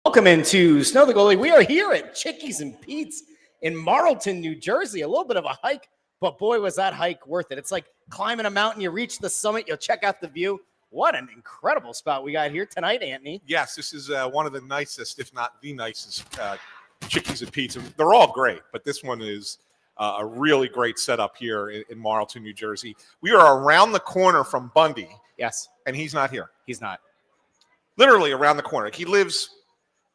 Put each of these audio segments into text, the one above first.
Welcome into Snow The Goalie. We are here at Chickie's and Pete's in Marlton, New Jersey. A little bit of a hike, but boy, was that hike worth it. It's like climbing a mountain. You reach the summit, you'll check out the view. What an incredible spot we got here tonight, Anthony. Yes, this is one of the nicest, if not the nicest, Chickies and Pete's. They're all great, but this one is a really great setup here in Marlton, New Jersey. We are around the corner from Bundy. Yes. And he's not here. He's not. Literally around the corner. He lives,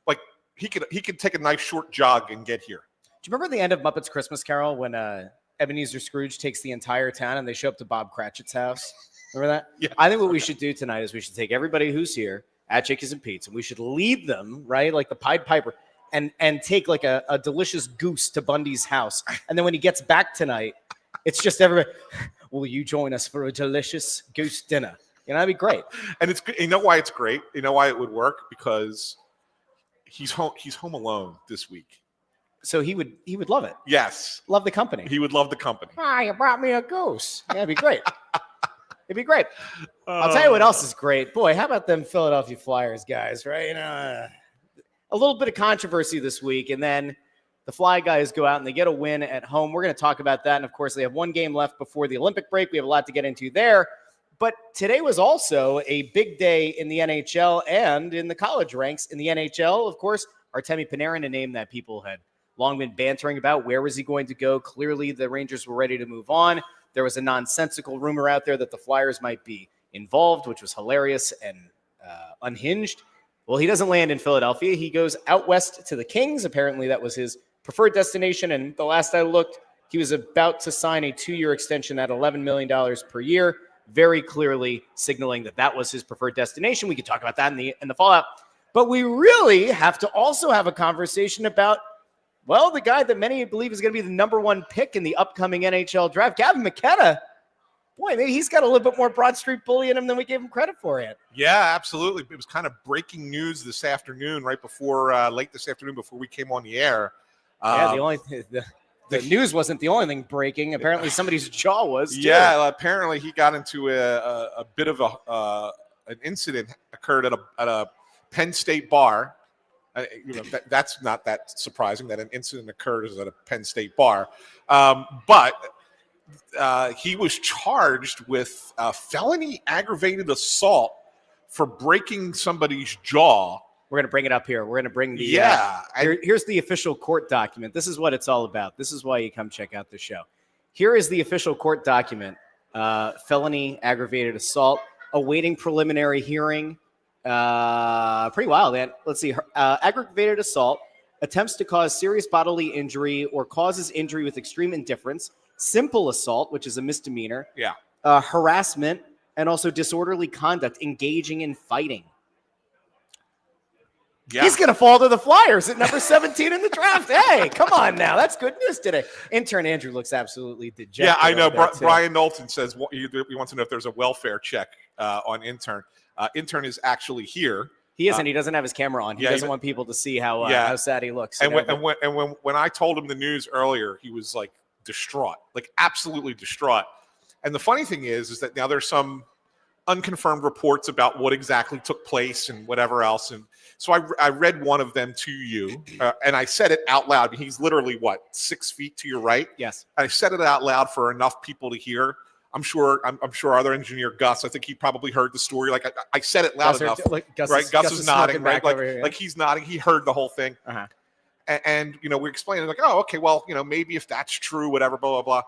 like, he could take a nice short jog and get here. Do you remember the end of Muppets Christmas Carol when Ebenezer Scrooge takes the entire town and they show up to Bob Cratchit's house? Remember that? Yeah. I think what we should do tonight is we should take everybody who's here at Chickies and Pete's and we should lead them, right, like the Pied Piper, and take like a delicious goose to Bundy's house. And then when he gets back tonight, it's just everybody, will you join us for a delicious goose dinner? You know, that'd be great. And it's, you know why it's great? You know why it would work? Because he's home alone this week. So he would love it. Yes. Love the company. He would love the company. Ah, you brought me a goose. Yeah, it'd be great. It'd be great. I'll tell you what else is great. Boy, how about them Philadelphia Flyers guys, right? You know, a little bit of controversy this week, and then the Fly guys go out and they get a win at home. We're going to talk about that, and of course, they have one game left before the Olympic break. We have a lot to get into there. But today was also a big day in the NHL and in the college ranks. In the NHL, of course, Artemi Panarin, a name that people had long been bantering about. Where was he going to go? Clearly, the Rangers were ready to move on. There was a nonsensical rumor out there that the Flyers might be involved, which was hilarious and unhinged. Well, he doesn't land in Philadelphia. He goes out west to the Kings. Apparently, that was his preferred destination. And the last I looked, he was about to sign a 2-year extension at $11 million per year, very clearly signaling that that was his preferred destination. We could talk about that in the fallout. But we really have to also have a conversation about, well, the guy that many believe is going to be the number one pick in the upcoming NHL draft, Gavin McKenna. Boy, maybe he's got a little bit more Broad Street bully in him than we gave him credit for it. Yeah, absolutely. It was kind of breaking news this afternoon, right before, late this afternoon before we came on the air. Yeah, the news wasn't the only thing breaking. Apparently somebody's jaw was, too. Yeah, apparently he got into a bit of an incident occurred at a Penn State bar. That's not that surprising that an incident occurs at a Penn State bar. But he was charged with felony aggravated assault for breaking somebody's jaw. We're going to bring it up here. We're going to bring the here's the official court document. This is what it's all about. This is why you come check out the show. Here is the official court document. Felony aggravated assault, awaiting preliminary hearing. Pretty wild, man. Let's see. Aggravated assault attempts to cause serious bodily injury or causes injury with extreme indifference. Simple assault, which is a misdemeanor. Yeah. Harassment and also disorderly conduct, engaging in fighting. Yeah. He's going to fall to the Flyers at number 17 in the draft. Hey, come on now. That's good news today. Intern Andrew looks absolutely dejected. Yeah, I know. Brian Knowlton says he wants to know if there's a welfare check on Intern. Intern is actually here. He isn't. He doesn't have his camera on. He doesn't want people to see how sad he looks. And when I told him the news earlier, he was like distraught, like absolutely distraught. And the funny thing is that now there's some unconfirmed reports about what exactly took place and whatever else. And so I read one of them to you, and I said it out loud. He's literally, 6 feet to your right? Yes. I said it out loud for enough people to hear. I'm sure other engineer Gus, I think he probably heard the story. Like I said it loud enough. Gus is nodding, right? Like he's nodding. He heard the whole thing. Uh-huh. And we're explaining like, oh, okay, well, maybe if that's true, whatever, blah, blah, blah.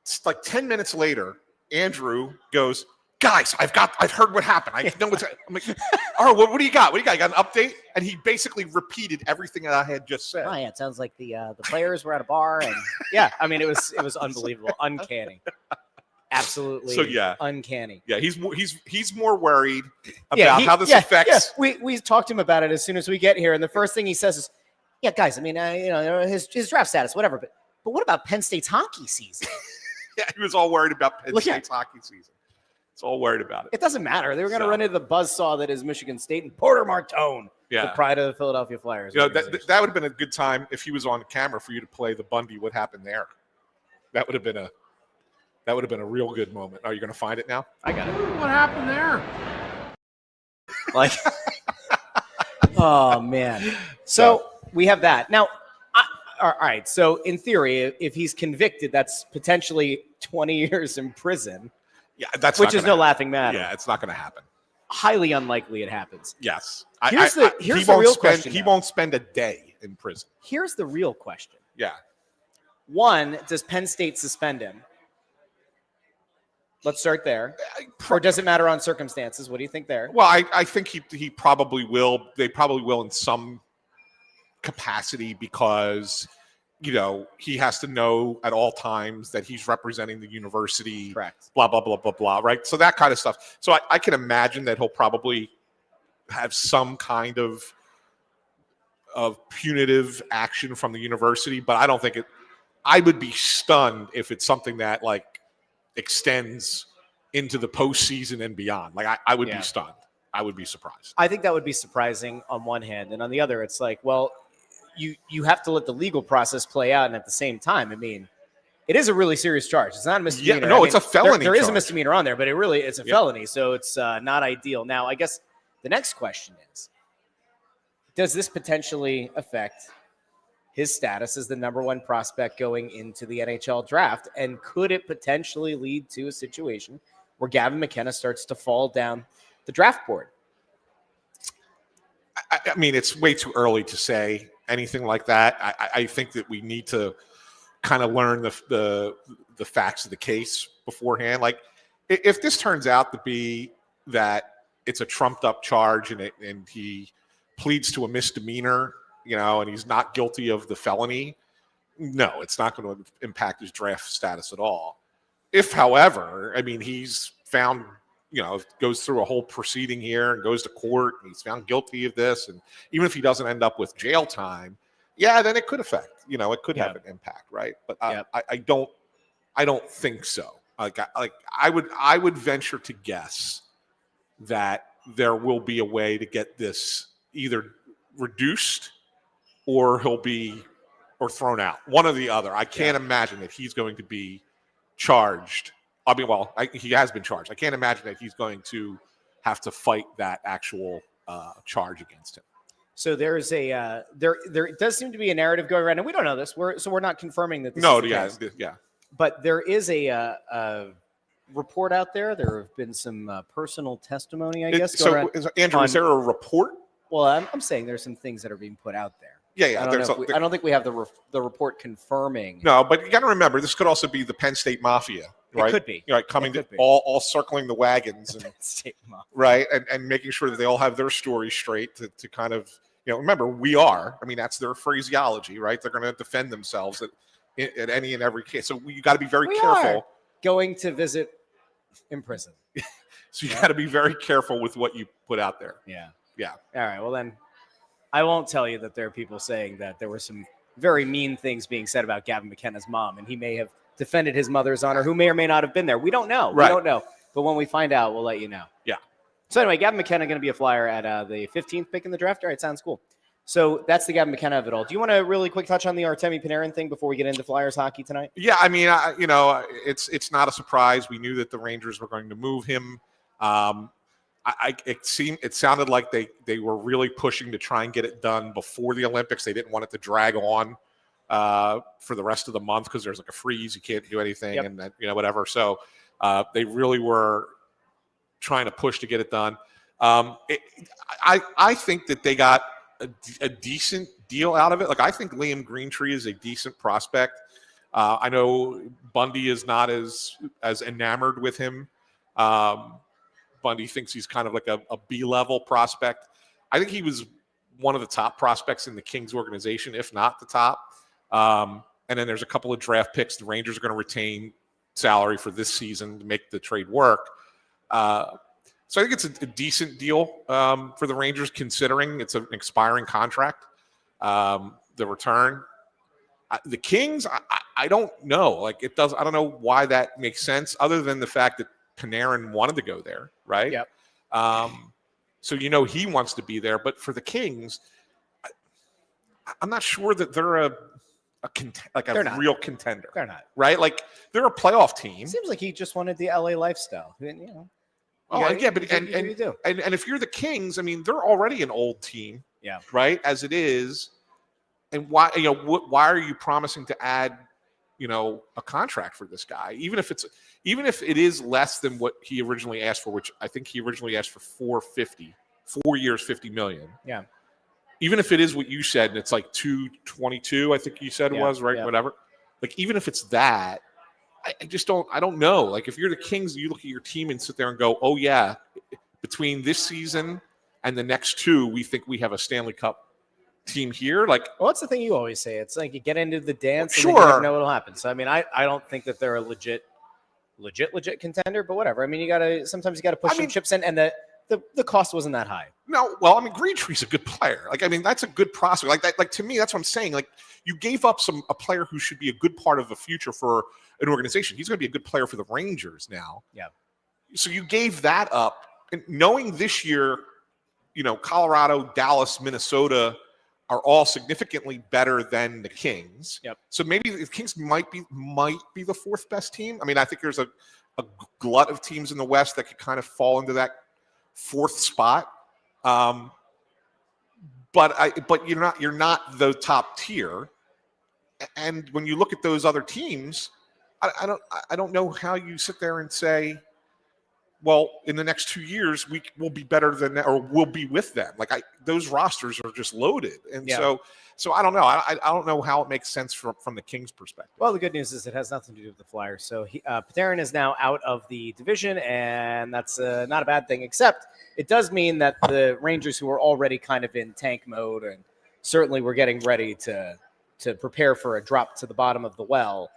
It's like 10 minutes later, Andrew goes, guys, I've heard what happened. I know what's. I'm like, all right, what do you got? What do you got? You got an update? And he basically repeated everything that I had just said. Oh yeah, it sounds like the players were at a bar, and yeah, I mean it was unbelievable, uncanny, absolutely. So yeah, uncanny. Yeah, he's more worried about how this affects. Yeah. We talked to him about it as soon as we get here, and the first thing he says is, "Yeah, guys, I mean, his draft status, whatever, but what about Penn State's hockey season?" Yeah, he was all worried about Penn State's hockey season. It's all worried about it. It doesn't matter. They were going to run into the buzzsaw that is Michigan State and Porter Martone, the pride of the Philadelphia Flyers. That would have been a good time if he was on camera for you to play the Bundy. What happened there? That would have been a real good moment. Are you going to find it now? I got it. What happened there? Like, Oh, man. So we have that. Now, all right. So in theory, if he's convicted, that's potentially 20 years in prison. Yeah, that's which is no laughing matter. Yeah, it's not going to happen. Highly unlikely it happens. Yes. Here's the real question. He won't spend a day in prison. Here's the real question. Yeah. One, does Penn State suspend him? Let's start there. Or does it matter on circumstances? What do you think there? Well, I think he probably will. They probably will in some capacity because, he has to know at all times that he's representing the university. Correct. Blah, blah, blah, blah, blah, right? So that kind of stuff. So I can imagine that he'll probably have some kind of punitive action from the university, but I don't think I would be stunned if it's something that extends into the postseason and beyond. I would be stunned. I would be surprised. I think that would be surprising on one hand. And on the other, it's well, you have to let the legal process play out. And at the same time, it is a really serious charge. It's not a misdemeanor. Yeah, no, it's a felony. There is a misdemeanor on there, but it's a felony. So it's not ideal. Now, I guess the next question is, does this potentially affect his status as the number one prospect going into the NHL draft? And could it potentially lead to a situation where Gavin McKenna starts to fall down the draft board? It's way too early to say anything like that. I think that we need to kind of learn the facts of the case beforehand. If this turns out to be that it's a trumped up charge and he pleads to a misdemeanor, and he's not guilty of the felony, no, it's not going to impact his draft status at all. If, however, he's found, goes through a whole proceeding here and goes to court and he's found guilty of this, and even if he doesn't end up with jail time, then it could affect, it could have an impact, right? But I don't think so. I would venture to guess that there will be a way to get this either reduced or he'll be thrown out. One or the other. I can't imagine that he's going to be charged. He has been charged. I can't imagine that he's going to have to fight that actual charge against him. So there's there does seem to be a narrative going around, and we don't know this. We're not confirming that this is the case. Yeah. But there is a report out there. There have been some personal testimony, I guess. Andrew, is there a report? Well, I'm saying there's some things that are being put out there. Yeah. I don't think we have the report confirming. No, but you got to remember, this could also be the Penn State Mafia, right? It could be. Coming to all circling the wagons, Penn State Mafia. Right, and making sure that they all have their story straight to kind of, remember, we are. That's their phraseology, right? They're going to defend themselves at any and every case. So you got to be very careful. Are going to visit in prison. So you got to be very careful with what you put out there. Yeah. Yeah. All right. Well, then I won't tell you that there are people saying that there were some very mean things being said about Gavin McKenna's mom, and he may have defended his mother's honor, who may or may not have been there. We don't know. Right. We don't know. But when we find out, we'll let you know. Yeah. So anyway, Gavin McKenna going to be a Flyer at the 15th pick in the draft. All right. Sounds cool. So that's the Gavin McKenna of it all. Do you want to really quick touch on the Artemi Panarin thing before we get into Flyers hockey tonight? Yeah. It's not a surprise. We knew that the Rangers were going to move him. It sounded like they were really pushing to try and get it done before the Olympics. They didn't want it to drag on for the rest of the month because there's a freeze. You can't do anything, and that, whatever. So they really were trying to push to get it done. I think that they got a decent deal out of it. I think Liam Greentree is a decent prospect. I know Bundy is not as enamored with him. Bundy thinks he's kind of like a B-level prospect. I think he was one of the top prospects in the Kings organization, if not the top. And then there's a couple of draft picks. The Rangers are going to retain salary for this season to make the trade work. So I think it's a decent deal for the Rangers, considering it's an expiring contract. The return. The Kings, I don't know. I don't know why that makes sense, other than the fact that Panarin wanted to go there, right? Yep. So he wants to be there. But for the Kings, I'm not sure that they're a real contender. They're not. Right? They're a playoff team. Seems like he just wanted the LA lifestyle. But if you're the Kings, they're already an old team. right, as it is. And why, why are you promising to add, a contract for this guy, even if it is less than what he originally asked for, which I think he originally asked for 4 years, $50 million. Yeah. Even if it is what you said, and it's like 222, I think you said it was, right? Yeah. Whatever. Like, even if it's that, I don't know. Like, if you're the Kings, you look at your team and sit there and go, oh yeah, between this season and the next two, we think we have a Stanley Cup team here. Like, well, that's the thing you always say. It's like you get into the dance, sure, and you never know what'll happen. So I mean, I don't think that they're a legit contender, but whatever. I mean, sometimes you gotta push some chips in, and the cost wasn't that high. No, well, I mean, Greentree's a good player. Like, I mean, that's a good prospect. Like that, like, to me, that's what I'm saying. Like, you gave up a player who should be a good part of the future for an organization. He's going to be a good player for the Rangers now. Yeah. So you gave that up, and knowing this year, Colorado, Dallas, Minnesota are all significantly better than the Kings. Yep. So maybe the Kings might be the fourth best team. I mean, I think there's a glut of teams in the West that could kind of fall into that fourth spot. But you're not the top tier. And when you look at those other teams, I don't know how you sit there and say, well, in the next 2 years, we will be better than that, or we'll be with them. Like, those rosters are just loaded. And so I don't know. I don't know how it makes sense from the Kings' perspective. Well, the good news is it has nothing to do with the Flyers. So Panarin is now out of the division, and that's not a bad thing, except it does mean that the Rangers, who are already kind of in tank mode, and certainly we're getting ready to prepare for a drop to the bottom of the well,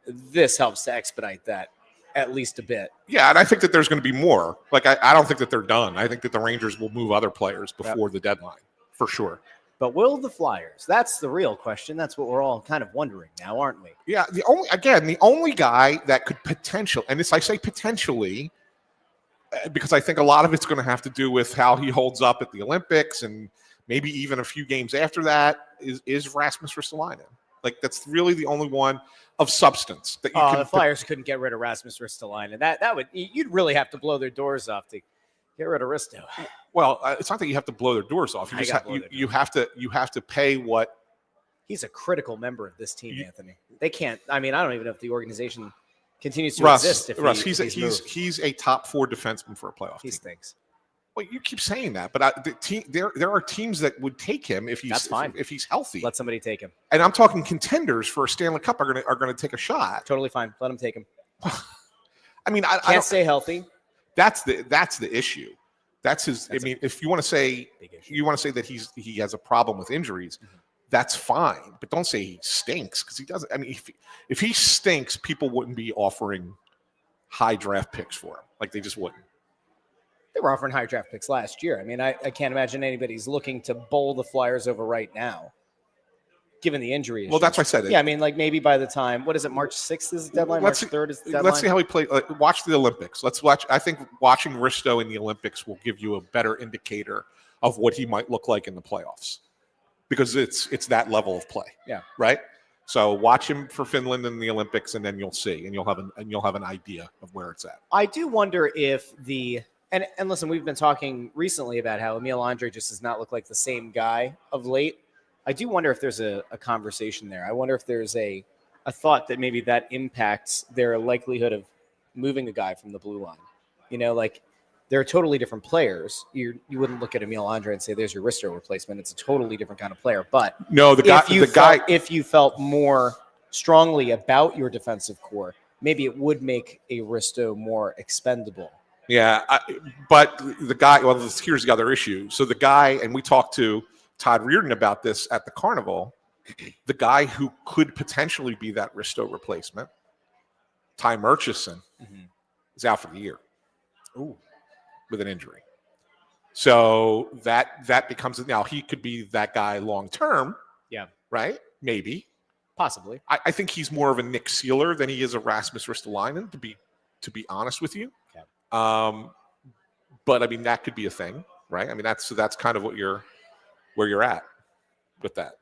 this helps to expedite that at least a bit. Yeah, and I think that there's going to be more. Like, I don't think that they're done. I think that the Rangers will move other players before the deadline, for sure. But will the Flyers? That's the real question. That's what we're all kind of wondering now, aren't we? Yeah, the only guy that could potentially, and I say potentially, because I think a lot of it's going to have to do with how he holds up at the Olympics and maybe even a few games after that, is Rasmus Ristolainen. Like, that's really the only one of substance that you can. The Flyers couldn't get rid of Rasmus Ristolainen. You'd really have to blow their doors off to get rid of Risto. Well, it's not that you have to blow their doors off. You have to pay what. He's a critical member of this team, Anthony. They can't. I mean, I don't even know if the organization continues to exist. He's a top 4 defenseman for a playoff team. He stinks. Well, you keep saying that, but there are teams that would take him if he's healthy. Let somebody take him. And I'm talking contenders for a Stanley Cup are going to take a shot. Totally fine. Let him take him. I mean, I can't stay healthy. That's the issue. That's his. I mean, if you want to say that he has a problem with injuries, that's fine. But don't say he stinks, because he doesn't. I mean, if he stinks, people wouldn't be offering high draft picks for him. Like, they just wouldn't. They were offering high draft picks last year. I mean, I can't imagine anybody's looking to bowl the Flyers over right now, given the injury issues. Well, that's what I said. Yeah, I mean, like, maybe by the time, what is it, March 6th is the deadline? March 3rd is the deadline? Let's see how he plays. Watch the Olympics. Let's watch. I think watching Risto in the Olympics will give you a better indicator of what he might look like in the playoffs, because it's that level of play. Yeah. Right? So watch him for Finland in the Olympics, and then you'll see, and you'll have an idea of where it's at. I do wonder if And listen, we've been talking recently about how Emil Andre just does not look like the same guy of late. I do wonder if there's a conversation there. I wonder if there's a thought that maybe that impacts their likelihood of moving a guy from the blue line. Like, they're totally different players. You wouldn't look at Emil Andre and say, there's your Risto replacement. It's a totally different kind of player. But no, if you felt more strongly about your defensive core, maybe it would make a Risto more expendable. Yeah, but the guy, well, here's the other issue. So the guy, and we talked to Todd Reardon about this at the Carnival, the guy who could potentially be that Risto replacement, Ty Murchison, is out for the year. Ooh. With an injury. So that becomes, now he could be that guy long term. Yeah. Right? Maybe. Possibly. I think he's more of a Nick Seeler than he is a Rasmus Ristolainen, to be honest with you. Yeah. But I mean, that could be a thing, right? I mean, that's kind of where you're at with that.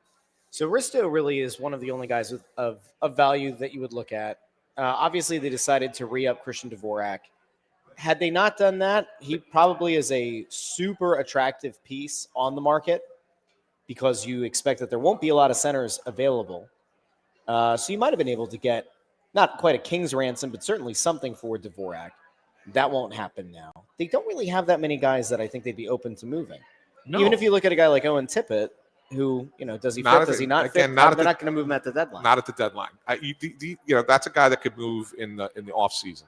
So Risto really is one of the only guys of value that you would look at. Obviously, they decided to re-up Christian Dvorak. Had they not done that, he probably is a super attractive piece on the market. because you expect that there won't be a lot of centers available. So you might have been able to get not quite a king's ransom, but certainly something for Dvorak. That won't happen now. They don't really have that many guys that I think they'd be open to moving. No. Even if you look at a guy like Owen Tippett, who, does he Not fit? Does he not again, fit? not They're not going to move him at the deadline. Not at the deadline. That's a guy that could move in the off season,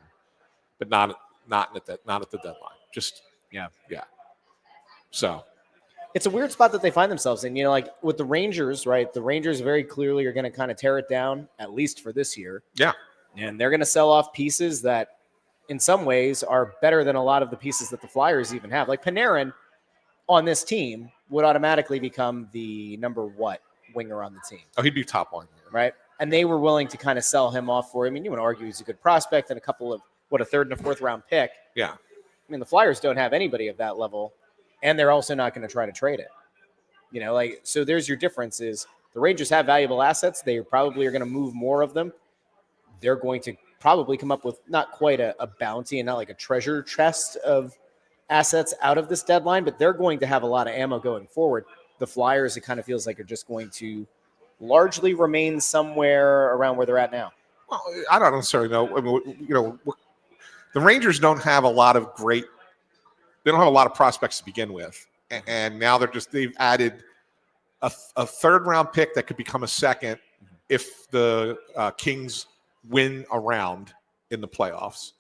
but not at the deadline. Just yeah. So it's a weird spot that they find themselves in. Like with the Rangers, right? The Rangers very clearly are going to kind of tear it down, at least for this year. Yeah, and they're going to sell off pieces that, in some ways, are better than a lot of the pieces that the Flyers even have. Like Panarin on this team would automatically become the number winger on the team. Oh, he'd be top one, right? And they were willing to kind of sell him off for. I mean, you would argue he's a good prospect and a couple of a third and a fourth round pick. Yeah. I mean, the Flyers don't have anybody of that level, and they're also not going to try to trade it. So there's your difference. Is the Rangers have valuable assets? They probably are going to move more of them. They're going to probably come up with not quite a bounty and not like a treasure chest of assets out of this deadline, but they're going to have a lot of ammo going forward. The Flyers, it kind of feels like, are just going to largely remain somewhere around where they're at now. Well, I don't necessarily know. I mean, the Rangers don't have a lot of prospects to begin with, and now they've added a third round pick that could become a second if the Kings win a round in the playoffs.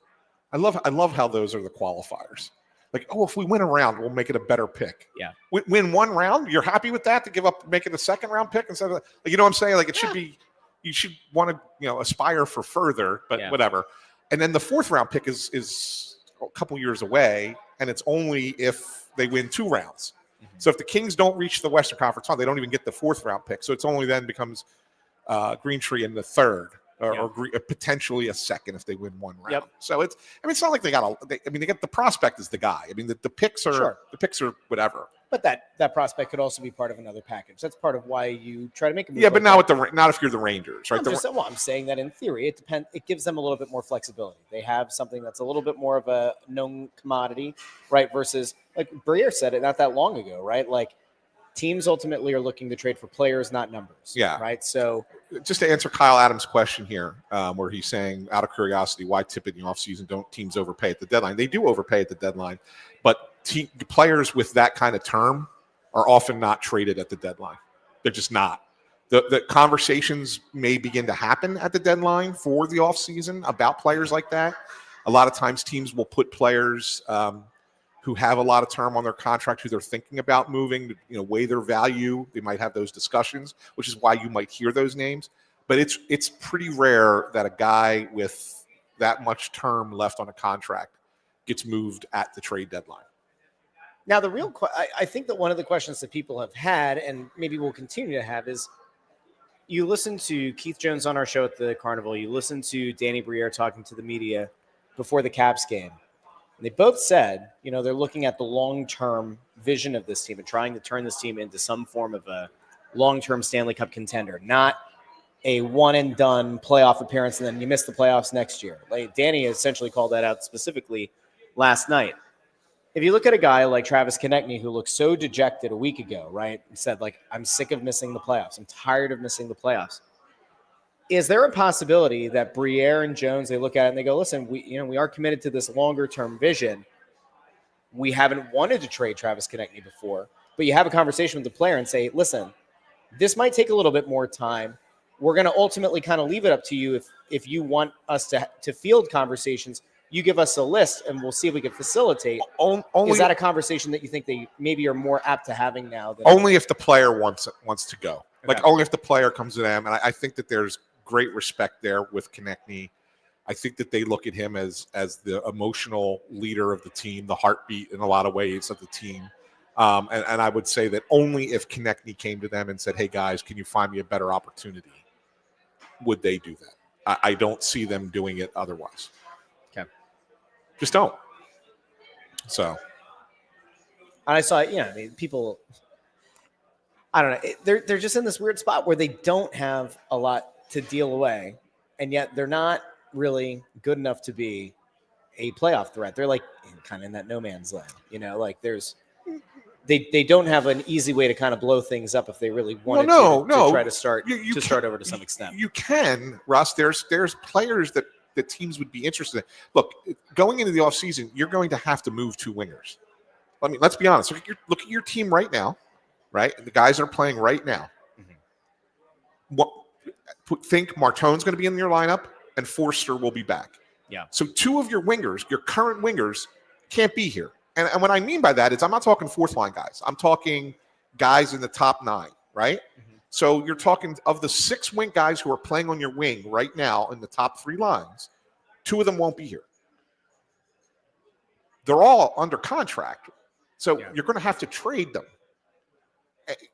I love how those are the qualifiers. Like, if we win a round, we'll make it a better pick. Yeah. Win one round, you're happy with that to give up, make it a second round pick instead of, you know what I'm saying? Like, it should be, you should want to, aspire for further, but whatever. And then the fourth round pick is a couple years away, and it's only if they win 2 rounds. Mm-hmm. So if the Kings don't reach the Western Conference Final, they don't even get the fourth round pick. So it's only then becomes Green Tree in the third. Or potentially a second if they win one round. Yep. So it's not like they got the prospect is the guy. I mean, the picks are whatever. But that prospect could also be part of another package. That's part of why you try to make a move. Yeah, but not if you're the Rangers, right? I'm saying that in theory, it depends. It gives them a little bit more flexibility. They have something that's a little bit more of a known commodity, right? Versus, like Briere said it not that long ago, right? Like, teams ultimately are looking to trade for players, not numbers. Yeah. Right. So just to answer Kyle Adams' question here, where he's saying, out of curiosity, why tip it in the offseason? Don't teams overpay at the deadline? They do overpay at the deadline, but players with that kind of term are often not traded at the deadline. They're just not. The conversations may begin to happen at the deadline for the offseason about players like that. A lot of times teams will put players who have a lot of term on their contract, who they're thinking about moving, weigh their value. They might have those discussions, which is why you might hear those names. But it's pretty rare that a guy with that much term left on a contract gets moved at the trade deadline. Now, I think that one of the questions that people have had, and maybe will continue to have, is you listen to Keith Jones on our show at the Carnival, you listen to Danny Briere talking to the media before the Caps game. They both said, they're looking at the long-term vision of this team and trying to turn this team into some form of a long-term Stanley Cup contender, not a one-and-done playoff appearance and then you miss the playoffs next year. Like Danny essentially called that out specifically last night. If you look at a guy like Travis Konechny, who looked so dejected a week ago, right? He said, I'm sick of missing the playoffs. I'm tired of missing the playoffs. Is there a possibility that Briere and Jones, they look at it and they go, listen, we are committed to this longer-term vision. We haven't wanted to trade Travis Konechny before, but you have a conversation with the player and say, listen, this might take a little bit more time. We're going to ultimately kind of leave it up to you if you want us to field conversations. You give us a list, and we'll see if we can facilitate. Is that a conversation that you think they maybe are more apt to having now? Only if the player wants to go. Okay. Only if the player comes to them, and I think that there's great respect there with Konechny. I think that they look at him as the emotional leader of the team, the heartbeat in a lot of ways of the team. And I would say that only if Konechny came to them and said, hey, guys, can you find me a better opportunity, would they do that. I don't see them doing it otherwise. Okay. Just don't. So. And I saw, people, I don't know. They're just in this weird spot where they don't have a lot to deal away, and yet they're not really good enough to be a playoff threat. They're kind of in that no man's land, there's they don't have an easy way to kind of blow things up if they really wanted to try to start start over to some extent. You can, Russ. There's players that teams would be interested in. Look, going into the offseason, you're going to have to move 2 wingers. Let's be honest. Look at your team right now, right? The guys that are playing right now. Think Martone's going to be in your lineup and Forster will be back. Yeah. So 2 of your wingers, your current wingers, can't be here. And what I mean by that is I'm not talking fourth line guys. I'm talking guys in the top 9, right? Mm-hmm. So you're talking of the 6 wing guys who are playing on your wing right now in the top 3 lines, 2 of them won't be here. They're all under contract. So you're going to have to trade them.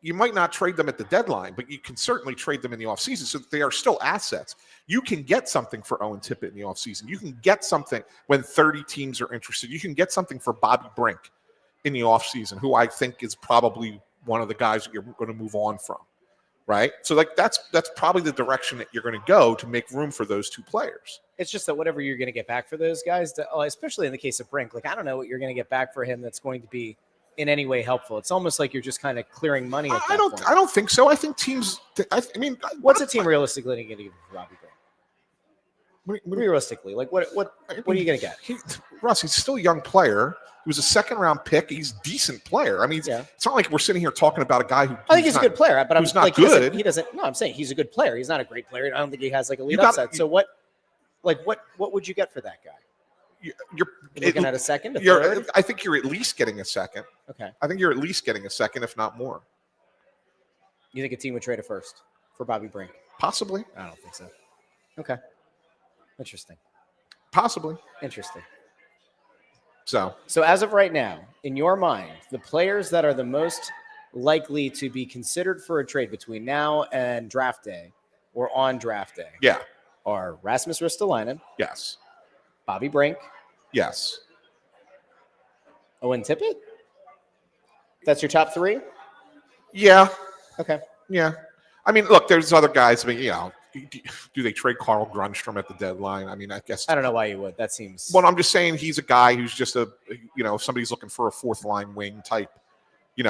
You might not trade them at the deadline, but you can certainly trade them in the offseason so that they are still assets. You can get something for Owen Tippett in the offseason. You can get something when 30 teams are interested. You can get something for Bobby Brink in the offseason, who I think is probably one of the guys that you're going to move on from, right? So that's probably the direction that you're going to go to make room for those 2 players. It's just that whatever you're going to get back for those guys, especially in the case of Brink, I don't know what you're going to get back for him that's going to be in any way helpful. It's almost like you're just kind of clearing money. I don't think so. I think teams. What's a team realistically going to give for Bobby Brink? Realistically, what are you going to get? Russ, he's still a young player. He was a 2nd-round pick. He's a decent player. It's not like we're sitting here talking about a guy who. I think he's a good player, but he's not good. He doesn't. No, I'm saying he's a good player. He's not a great player. I don't think he has a lead upside. So what would you get for that guy? You're looking at a second, a third? I think you're at least getting a second. Okay. I think you're at least getting a second, if not more. You think a team would trade a first for Bobby Brink? Possibly. I don't think so. Okay. Interesting. Possibly. Interesting. So as of right now, in your mind, the players that are the most likely to be considered for a trade between now and draft day or on draft day are Rasmus Ristolainen. Yes. Bobby Brink. Yes. Owen Tippett? That's your top 3? Yeah. Okay. Yeah. Look, there's other guys. Do they trade Carl Grundstrom at the deadline? I guess. I don't know why you would. That seems. Well, I'm just saying he's a guy who's just if somebody's looking for a 4th-line wing type, you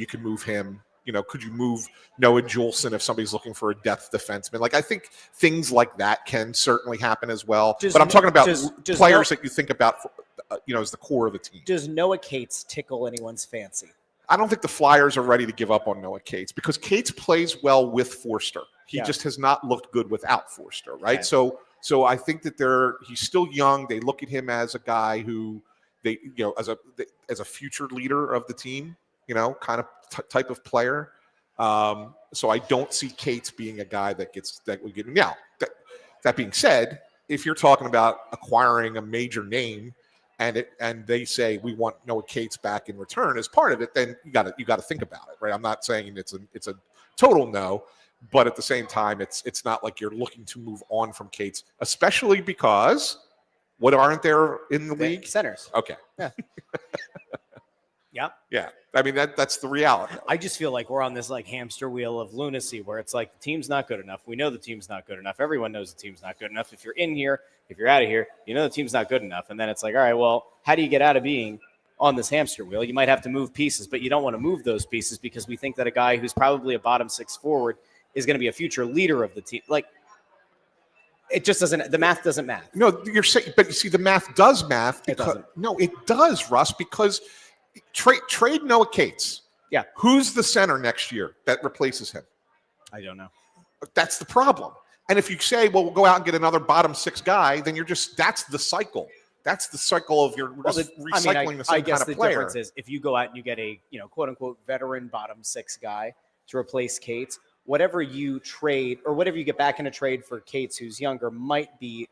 can move him. Could you move Noah Juleson if somebody's looking for a depth defenseman? I think things like that can certainly happen as well. But I'm talking about players that you think about, as the core of the team. Does Noah Cates tickle anyone's fancy? I don't think the Flyers are ready to give up on Noah Cates because Cates plays well with Forster. He just has not looked good without Forster, right? Okay. So I think that he's still young. They look at him as a guy who as a future leader of the team. Kind of type of player. So I don't see Cates being a guy that would get him. Now, that being said, if you're talking about acquiring a major name and they say we want Noah Cates back in return as part of it, then you got to think about it, right? I'm not saying it's a total no, but at the same time, it's not like you're looking to move on from Cates, especially because what aren't there in the league? Centers. Okay. Yeah. Yep. Yeah. That's the reality. I just feel like we're on this hamster wheel of lunacy where it's like the team's not good enough. We know the team's not good enough. Everyone knows the team's not good enough. If you're in here, if you're out of here, the team's not good enough. And then it's like, all right, well, how do you get out of being on this hamster wheel? You might have to move pieces, but you don't want to move those pieces because we think that a guy who's probably a bottom 6 forward is going to be a future leader of the team. It just doesn't. The math doesn't math. No, you're saying, but you see, the math does math. It does, Russ, because trade Noah Cates. Yeah. Who's the center next year that replaces him? I don't know. That's the problem. And if you say, well, we'll go out and get another bottom 6 guy, then that's the cycle. That's the cycle of recycling the same kind of player. I guess the difference is if you go out and you get a quote unquote veteran bottom 6 guy to replace Cates, whatever you trade or whatever you get back in a trade for Cates, who's younger, might be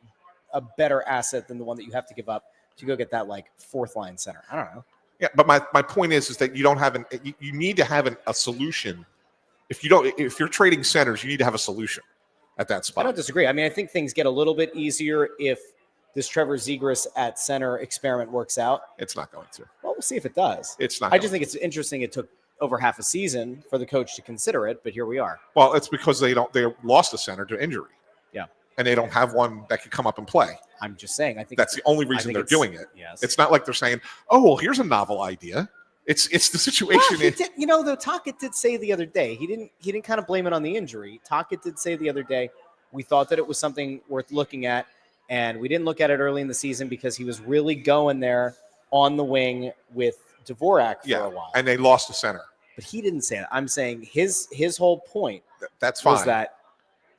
a better asset than the one that you have to give up to go get that 4th line center. I don't know. Yeah, but my point is that you don't have you need to have a solution. If you're trading centers, you need to have a solution at that spot. I don't disagree. I think things get a little bit easier if this Trevor Zegras at center experiment works out. It's not going to. Well, we'll see if it does. It's not. I just think it's interesting. It took over half a season for the coach to consider it, but here we are. Well, it's because they lost a center to injury. Yeah. And they don't have one that can come up and play. I'm just saying. I think that's the only reason they're doing it. Yes. It's not like they're saying, "Oh, well, here's a novel idea." It's the situation. Well, though Tocchet did say the other day, he didn't kind of blame it on the injury. Tocchet did say the other day, we thought that it was something worth looking at, and we didn't look at it early in the season because he was really going there on the wing with Dvorak for a while. And they lost the center. But he didn't say that. I'm saying his whole point that's fine. was that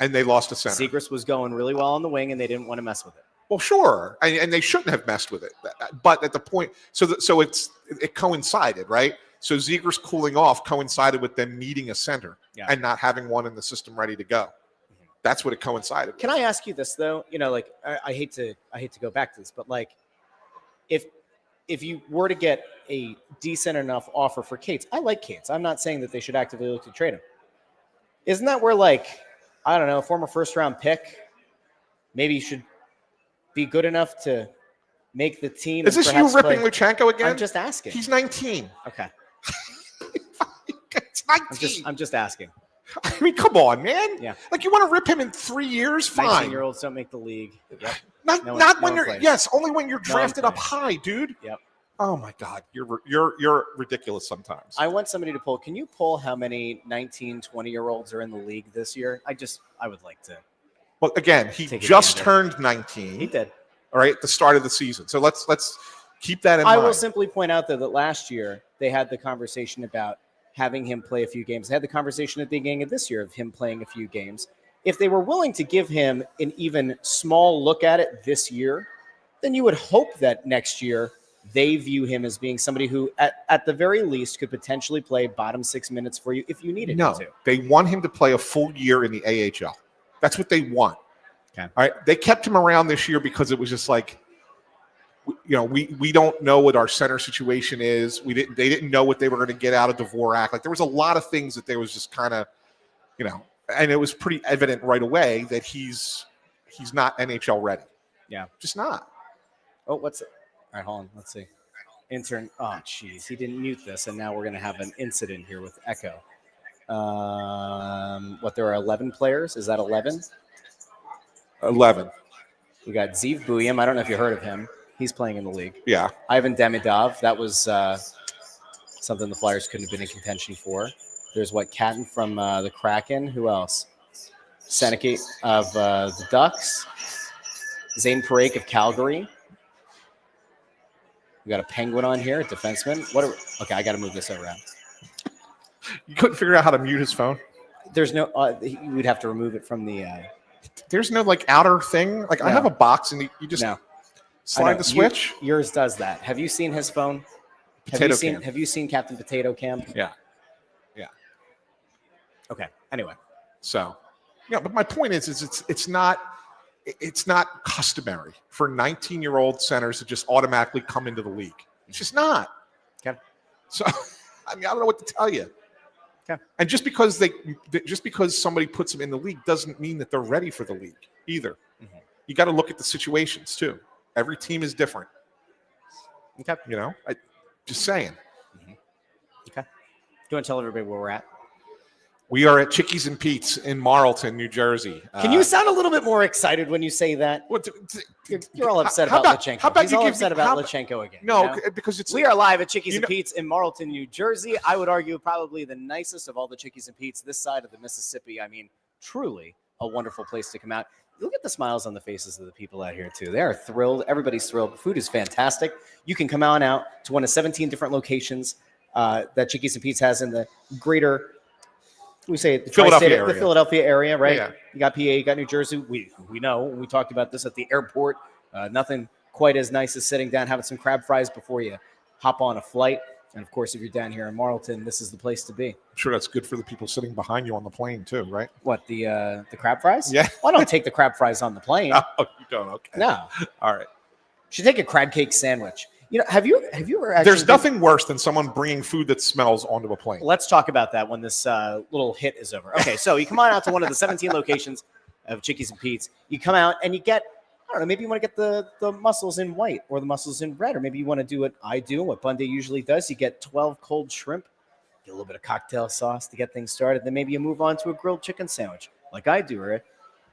and they lost the center. Zegras was going really well on the wing, and they didn't want to mess with it. Well, sure, and they shouldn't have messed with it. But at the point, so it coincided, right? So Zegras cooling off coincided with them needing a center and not having one in the system ready to go. That's what it coincided with. Can I ask you this though? I hate to go back to this, but if you were to get a decent enough offer for Cates, I like Cates. I'm not saying that they should actively look to trade him. Isn't that where I don't know, a former first round pick maybe you should be good enough to make the team? Is this you ripping Luchenko again? I'm just asking. He's 19. Okay. It's 19. I'm just asking. I mean, come on, man. Yeah. You want to rip him in 3 years? Fine. 19-year-olds don't make the league. Yep. Not when you're only when you're drafted up high, dude. Yep. Oh my God, you're ridiculous sometimes. I want somebody to pull. Can you pull how many 19, 20-year-olds are in the league this year? I would like to. Well, again, he just turned 19. He did. All right, at the start of the season. So let's keep that in mind. I will simply point out, though, that last year they had the conversation about having him play a few games. They had the conversation at the beginning of this year of him playing a few games. If they were willing to give him an even small look at it this year, then you would hope that next year they view him as being somebody who, at the very least, could potentially play bottom 6 minutes for you if you needed him to. They want him to play a full year in the AHL. That's what they want. Okay. All right. They kept him around this year because it was just we don't know what our center situation is. They didn't know what they were going to get out of Dvorak. There was a lot of things that there was just kind of, and it was pretty evident right away that he's not NHL ready. Yeah. Just not. Oh, what's it? All right, hold on. Let's see. Intern. Oh, jeez. He didn't mute this, and now we're going to have an incident here with Echo. There are 11 players. Is that 11? 11. We got Zeev Buyam. I don't know if you heard of him. He's playing in the league. Yeah. Ivan Demidov. That was something the Flyers couldn't have been in contention for. There's Catton from the Kraken. Who else? Seneca of the Ducks. Zane Parake of Calgary. We got a Penguin on here, a defenseman. Okay, I got to move this around. You couldn't figure out how to mute his phone? There's no. We'd have to remove it from the. There's no outer thing. No. I have a box and you just slide the switch. Yours does that. Have you seen his phone? Have you seen Captain Potato Cam? Yeah. Okay. Anyway. So, but my point is it's not customary for 19-year-old centers to just automatically come into the league. It's just not. Okay. So, I don't know what to tell you. Okay. And just because somebody puts them in the league doesn't mean that they're ready for the league either. Mm-hmm. You got to look at the situations too. Every team is different. Okay. Just saying. Mm-hmm. Okay. Do you want to tell everybody where we're at? We are at Chickie's and Pete's in Marlton, New Jersey. Can you sound a little bit more excited when you say that? You're all upset about Luchenko. How about He's all upset about Luchenko again. No, because we are live at Chickie's and Pete's in Marlton, New Jersey. I would argue probably the nicest of all the Chickie's and Pete's this side of the Mississippi. I mean, truly a wonderful place to come out. Look at the smiles on the faces of the people out here, too. They are thrilled. Everybody's thrilled. Food is fantastic. You can come on out to one of 17 different locations that Chickie's and Pete's has in the greater the Philadelphia area, right? Yeah. You got PA, you got New Jersey. We know. We talked about this at the airport. Nothing quite as nice as sitting down, having some crab fries before you hop on a flight. And, of course, if you're down here in Marlton, this is the place to be. I'm sure that's good for the people sitting behind you on the plane, too, right? What, the crab fries? Yeah. Well, I don't take the crab fries on the plane. Oh, you don't? Okay. No. All right. Should take a crab cake sandwich. Have you ever actually... There's nothing worse than someone bringing food that smells onto a plane. Let's talk about that when this little hit is over. Okay, so you come on out to one of the 17 locations of Chickie's and Pete's. You come out and you get, I don't know, maybe you want to get the mussels in white or the mussels in red, or maybe you want to do what I do, what Bundy usually does. You get 12 cold shrimp, get a little bit of cocktail sauce to get things started. Then maybe you move on to a grilled chicken sandwich like I do, or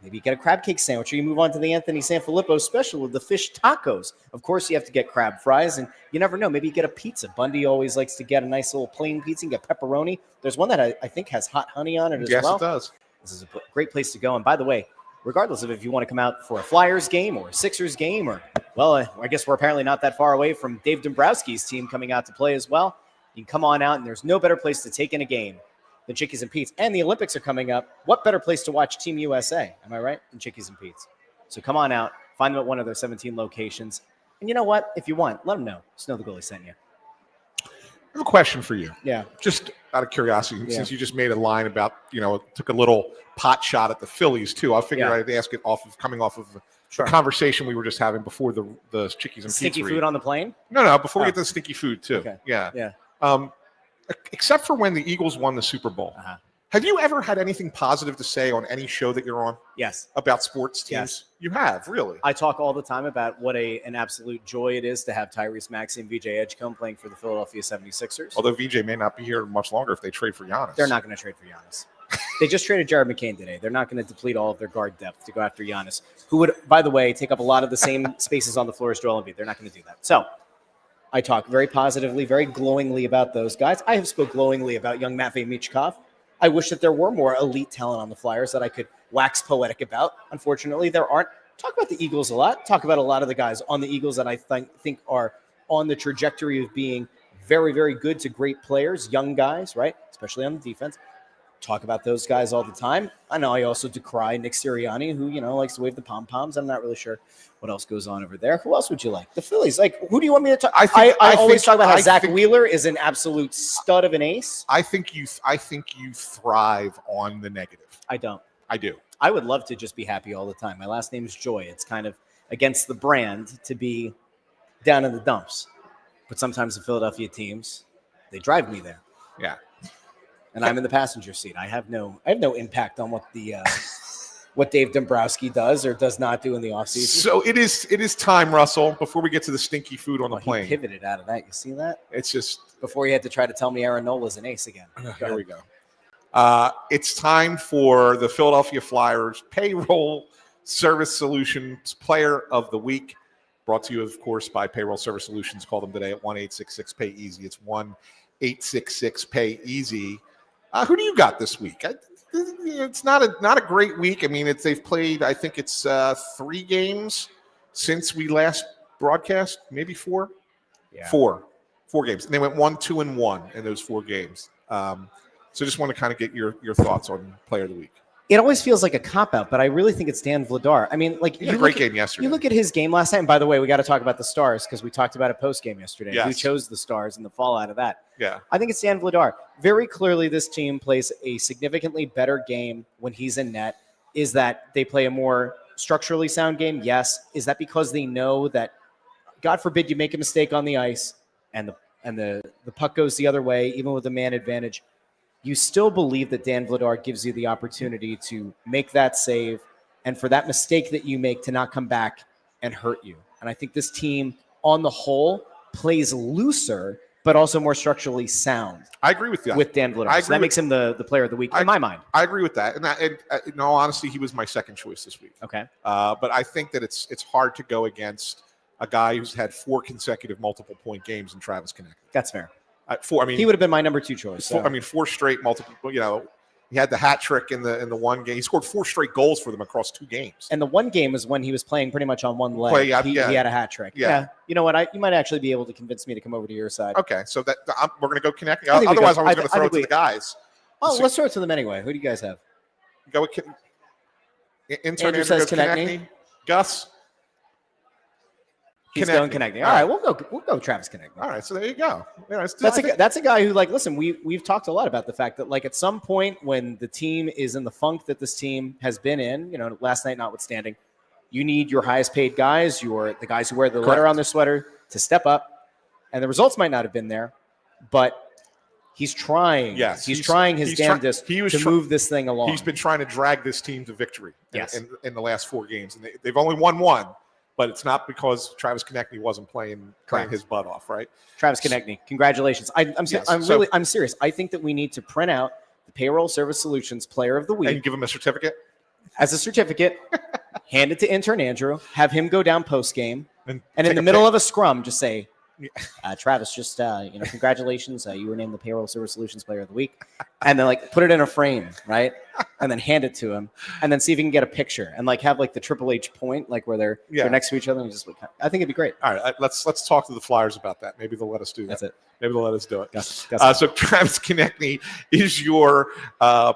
Maybe you get a crab cake sandwich, or you move on to the Anthony SanFilippo special with the fish tacos. Of course, you have to get crab fries, and you never know. Maybe you get a pizza. Bundy always likes to get a nice little plain pizza and get pepperoni. There's one that I think has hot honey on it as well. Yes, it does. This is a great place to go. And by the way, regardless of if you want to come out for a Flyers game or a Sixers game, or, well, I guess we're apparently not that far away from Dave Dombrowski's team coming out to play as well. You can come on out, and there's no better place to take in a game than Chickies and Pete's. And the Olympics are coming up. What better place to watch Team USA, am I right, than Chickies and Pete's? So come on out, find them at one of their 17 locations. And you know what? If you want, let them know Snow the Goalie sent you. I have a question for you. Yeah. Just out of curiosity, since you just made a line about, took a little pot shot at the Phillies too. I figured I'd ask it coming off of the conversation we were just having before the Chickies and Stinky Pete's food on the plane? No, before we get to the stinky food too. Okay. Yeah. Except for when the Eagles won the Super Bowl. Have you ever had anything positive to say on any show that you're on? Yes. About sports teams? Yes. You have, really? I talk all the time about what an absolute joy it is to have Tyrese Maxey and VJ Edgecombe playing for the Philadelphia 76ers. Although VJ may not be here much longer if they trade for Giannis. They're not going to trade for Giannis. They just traded Jared McCain today. They're not going to deplete all of their guard depth to go after Giannis, who would, by the way, take up a lot of the same spaces on the floor as Joel Embiid. They're not going to do that. So I talk very positively, very glowingly about those guys. I have spoke glowingly about young Matvei Michkov. I wish that there were more elite talent on the Flyers that I could wax poetic about. Unfortunately, there aren't. Talk about the Eagles a lot. Talk about a lot of the guys on the Eagles that I think are on the trajectory of being very, very good to great players, young guys, right? Especially on the defense. Talk about those guys all the time. I know I also decry Nick Sirianni, who, likes to wave the pom-poms. I'm not really sure what else goes on over there. Who else would you like? The Phillies. Who do you want me to talk? I always talk about how Zach Wheeler is an absolute stud of an ace. I think you thrive on the negative. I don't. I do. I would love to just be happy all the time. My last name is Joy. It's kind of against the brand to be down in the dumps. But sometimes the Philadelphia teams, they drive me there. Yeah. And I'm in the passenger seat. I have no impact on what Dave Dombrowski does or does not do in the offseason. So it is time, Russell, before we get to the stinky food on the plane. He pivoted out of that. You see that? It's just before he had to try to tell me Aaron Nola's an ace again. There we go. It's time for the Philadelphia Flyers Payroll Service Solutions Player of the Week. Brought to you, of course, by Payroll Service Solutions. Call them today at 1-866-PAY-EASY. It's 1-866-PAY-EASY. Who do you got this week? It's not a great week. I mean, they've played, I think it's 3 games since we last broadcast, maybe 4? Yeah. 4 games. And they went 1-2-1 in those 4 games. So just want to kind of get your thoughts on Player of the Week. It always feels like a cop-out, but I really think it's Dan Vladar. I mean, he had a great game yesterday. You look at his game last night, and by the way, we got to talk about the Stars because we talked about it post-game yesterday. Yes. Who chose the Stars and the fallout of that. Yeah. I think it's Dan Vladar. Very clearly, this team plays a significantly better game when he's in net. Is that they play a more structurally sound game? Yes. Is that because they know that, God forbid, you make a mistake on the ice and the puck goes the other way, even with a man advantage? You still believe that Dan Vladar gives you the opportunity to make that save and for that mistake that you make to not come back and hurt you. And I think this team, on the whole, plays looser, but also more structurally sound. I agree with you. With Dan Vladar. So that makes him the player of the week in my mind. I agree with that. And in all honesty, he was my second choice this week. Okay. But I think that it's hard to go against a guy who's had 4 consecutive multiple-point games in Travis Konecny. That's fair. 4. I mean, he would have been my number 2 choice. 4 straight multiple. He had the hat trick in the one game. He scored 4 straight goals for them across 2 games. And the one game was when he was playing pretty much on one leg. He had a hat trick. Yeah. You know what? You might actually be able to convince me to come over to your side. Okay, so we're going to go Konecny. Otherwise, I was going to throw it to the guys. Oh, let's throw it to them anyway. Who do you guys have? Go with Andrew says Konecny. Gus. He's going Konecny. All right, we'll go Travis Konecny. All right, so there you go. Yeah, that's a guy who, listen, we've talked a lot about the fact that, at some point when the team is in the funk that this team has been in, last night notwithstanding, you need your highest paid guys, the guys who wear the letter on their sweater, to step up. And the results might not have been there, but he's trying. Yes, he's trying his damnedest to move this thing along. He's been trying to drag this team to victory. Yes. in the last 4 games, and they've only won 1. But it's not because Travis Konecny wasn't playing his butt off, right? Travis Konecny, congratulations! I'm serious. I think that we need to print out the Payroll Service Solutions Player of the Week and give him a certificate. as a certificate, hand it to intern Andrew, have him go down post game, and in the take middle of a scrum, just say, Travis, just congratulations, you were named the Payroll Service Solutions Player of the Week, and then like put it in a frame, right, and then hand it to him, and then see if he can get a picture, and like have like the Triple H point, like where they're next to each other, and just like, I think it'd be great. All right, let's talk to the Flyers about that. Maybe they'll let us do that. That's it. Maybe they'll let us do it. Yes. So Travis Konechny is your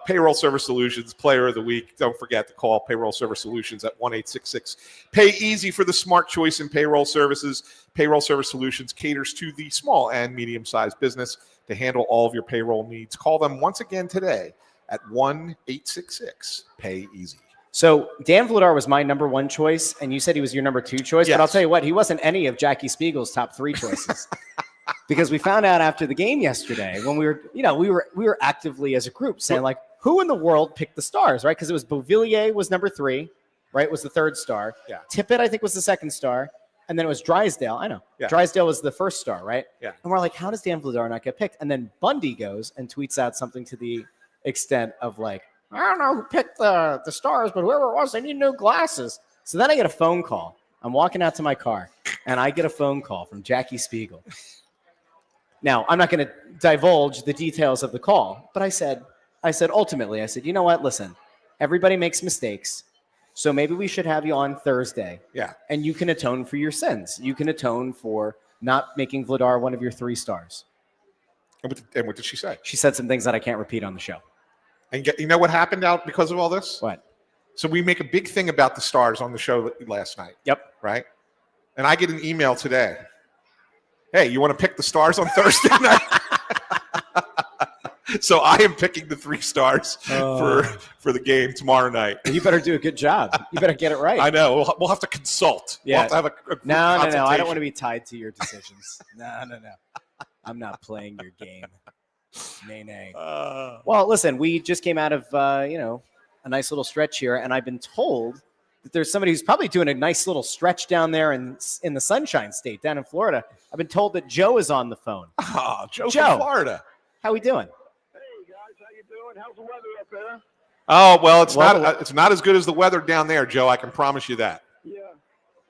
Payroll Service Solutions Player of the Week. Don't forget to call Payroll Service Solutions at 1-866-PAY-EASY for the smart choice in payroll services. Payroll Service Solutions caters to the small and medium-sized business to handle all of your payroll needs. Call them once again today at 1-866-PAY-EASY. So Dan Vladar was my number one choice, and you said he was your number two choice. Yes. But I'll tell you what, he wasn't any of Jackie Spiegel's top three choices. Because we found out after the game yesterday when we were actively as a group saying like, who in the world picked the stars, right? Because it was Beauvillier was number 3, right? Was the third star. Yeah. Tippett, I think, was the second star. And then it was Drysdale. I know. Yeah. Drysdale was the first star, right? Yeah. And we're like, how does Dan Vladar not get picked? And then Bundy goes and tweets out something to the extent of like, I don't know who picked the stars, but whoever it was, they need new glasses. So then I get a phone call. I'm walking out to my car, and I get a phone call from Jackie Spiegel. Now, I'm not going to divulge the details of the call, but I said, ultimately, you know what? Listen, everybody makes mistakes. So maybe we should have you on Thursday. Yeah. And you can atone for your sins. You can atone for not making Vladar one of your 3 stars. And what did she say? She said some things that I can't repeat on the show. And you know what happened out because of all this? What? So we make a big thing about the stars on the show last night. Yep. Right? And I get an email today. Hey, you want to pick the stars on Thursday night? So I am picking the 3 stars for the game tomorrow night. You better do a good job. You better get it right. I know. We'll have to consult. Yeah. We'll have to have a No. I don't want to be tied to your decisions. No. I'm not playing your game. Nay. Well, listen, we just came out of, a nice little stretch here, and I've been told that there's somebody who's probably doing a nice little stretch down there in the Sunshine State, down in Florida. I've been told that Joe is on the phone. Oh, Joe from Florida. How we doing? Hey, guys. How you doing? How's the weather up there? Oh, well, it's not as good as the weather down there, Joe. I can promise you that. Yeah.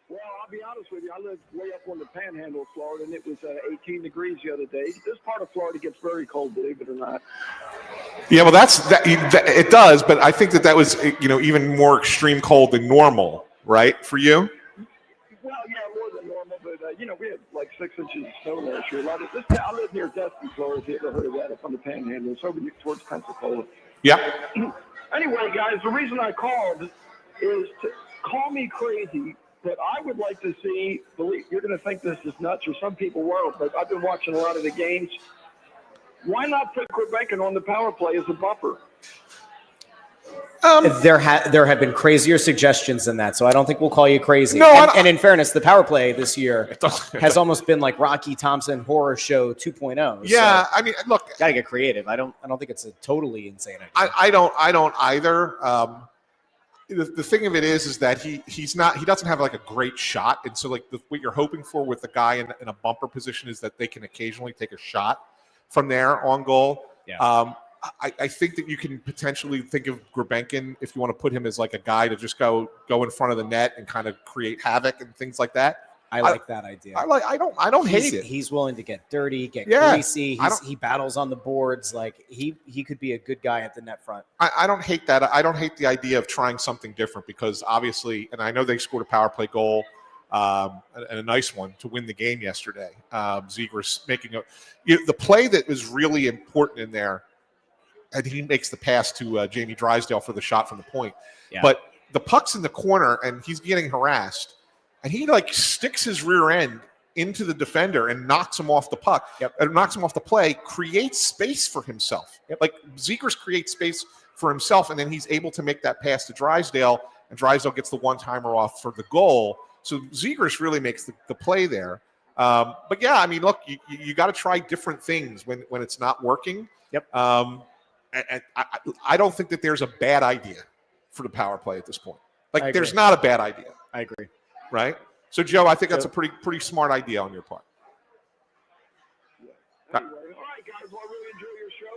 Well, I'll be honest with you. I live way up on the panhandle of Florida, and it was 18 degrees the other day. This part of Florida gets very cold, believe it or not. Yeah, well, it does, but I think that was, even more extreme cold than normal, right, for you? Well, yeah, more than normal, but, we had like 6 inches of snow last year. I live near Destin, Florida, if you ever heard of that, up on the panhandle. It's over towards Pensacola. Yeah. Anyway, guys, the reason I called is to call me crazy, but I would like to see, you're going to think this is nuts, or some people won't, but I've been watching a lot of the games. Why not put Quebecan on the power play as a buffer? There have been crazier suggestions than that, so I don't think we'll call you crazy. No, and in fairness, the power play this year has almost been like Rocky Thompson Horror Show 2.0. Yeah, so I mean, look, gotta get creative. I don't think it's a totally insane idea. I don't either. The thing of it is that he doesn't have like a great shot, and so like what you're hoping for with the guy in a bumper position is that they can occasionally take a shot from there on goal. Yeah. I think that you can potentially think of Quebecan if you want to put him as like a guy to just go in front of the net and kind of create havoc and things like that. I like that idea. I don't hate it. He's willing to get dirty, get greasy. He battles on the boards. Like he could be a good guy at the net front. I don't hate that. I don't hate the idea of trying something different because obviously, and I know they scored a power play goal and a nice one to win the game yesterday. Zegras making the play that was really important in there. And he makes the pass to Jamie Drysdale for the shot from the point. Yeah. But the puck's in the corner, and he's getting harassed. And he, sticks his rear end into the defender and knocks him off the puck. Yep. And knocks him off the play, creates space for himself. Yep. Zegras creates space for himself, and then he's able to make that pass to Drysdale, and Drysdale gets the one-timer off for the goal. So Zegras really makes the play there. But, yeah, I mean, look, you got to try different things when it's not working. Yep. And I don't think that there's a bad idea for the power play at this point. There's not a bad idea. I agree. Right? So, Joe, I think that's a pretty smart idea on your part. Yeah. Anyway, all right, guys. Well, I really enjoy your show,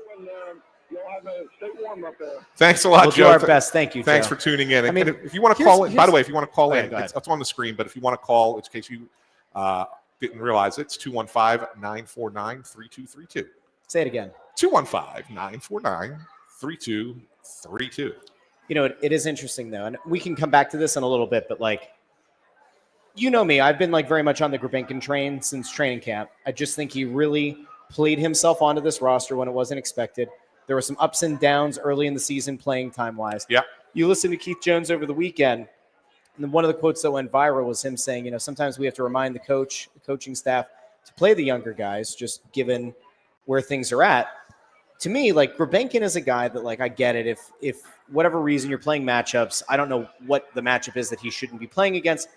and Y'all have a stay warm up there. Thanks a lot, We'll Joe. do our best. Thank you, Thanks Joe. for tuning in. I mean, and if you want to call in, by the way, if you want to call in, go ahead. it's on the screen, but if you want to call, in case you didn't realize it's 215-949-3232. Say it again. 215-949-3232. You know, it is interesting, though, and we can come back to this in a little bit, but, like, you know me, I've been, like, very much on the Gurbenkin train since training camp. I just think he really played himself onto this roster when it wasn't expected. There were some ups and downs early in the season playing time-wise. Yeah. You listen to Keith Jones over the weekend, and one of the quotes that went viral was him saying, you know, sometimes we have to remind the coaching staff to play the younger guys, just given where things are at. To me, like, Gurbenkin is a guy that, like, I get it. If whatever reason you're playing matchups, I don't know what the matchup is that he shouldn't be playing against,